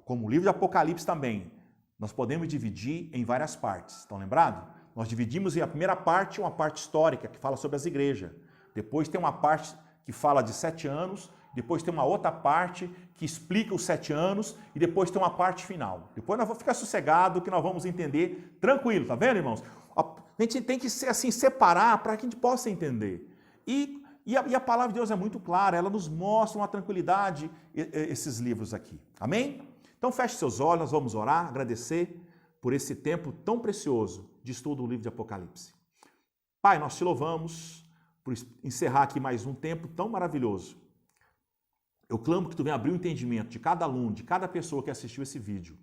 Como o livro de Apocalipse também, nós podemos dividir em várias partes. Estão lembrados? Nós dividimos em a primeira parte, uma parte histórica, que fala sobre as igrejas. Depois tem uma parte que fala de 7 anos. Depois tem uma outra parte que explica os 7 anos. E depois tem uma parte final. Depois nós vamos ficar sossegado, que nós vamos entender tranquilo. Tá vendo, irmãos? A gente tem que assim, separar para que a gente possa entender. E a palavra de Deus é muito clara. Ela nos mostra uma tranquilidade, esses livros aqui. Amém? Então feche seus olhos, nós vamos orar, agradecer por esse tempo tão precioso de estudo do livro de Apocalipse. Pai, nós te louvamos por encerrar aqui mais um tempo tão maravilhoso. Eu clamo que tu venha abrir o entendimento de cada aluno, de cada pessoa que assistiu esse vídeo,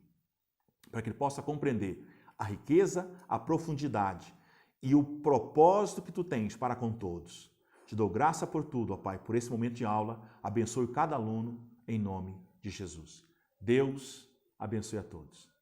para que ele possa compreender a riqueza, a profundidade e o propósito que tu tens para com todos. Te dou graça por tudo, ó Pai, por esse momento de aula. Abençoe cada aluno em nome de Jesus. Deus abençoe a todos.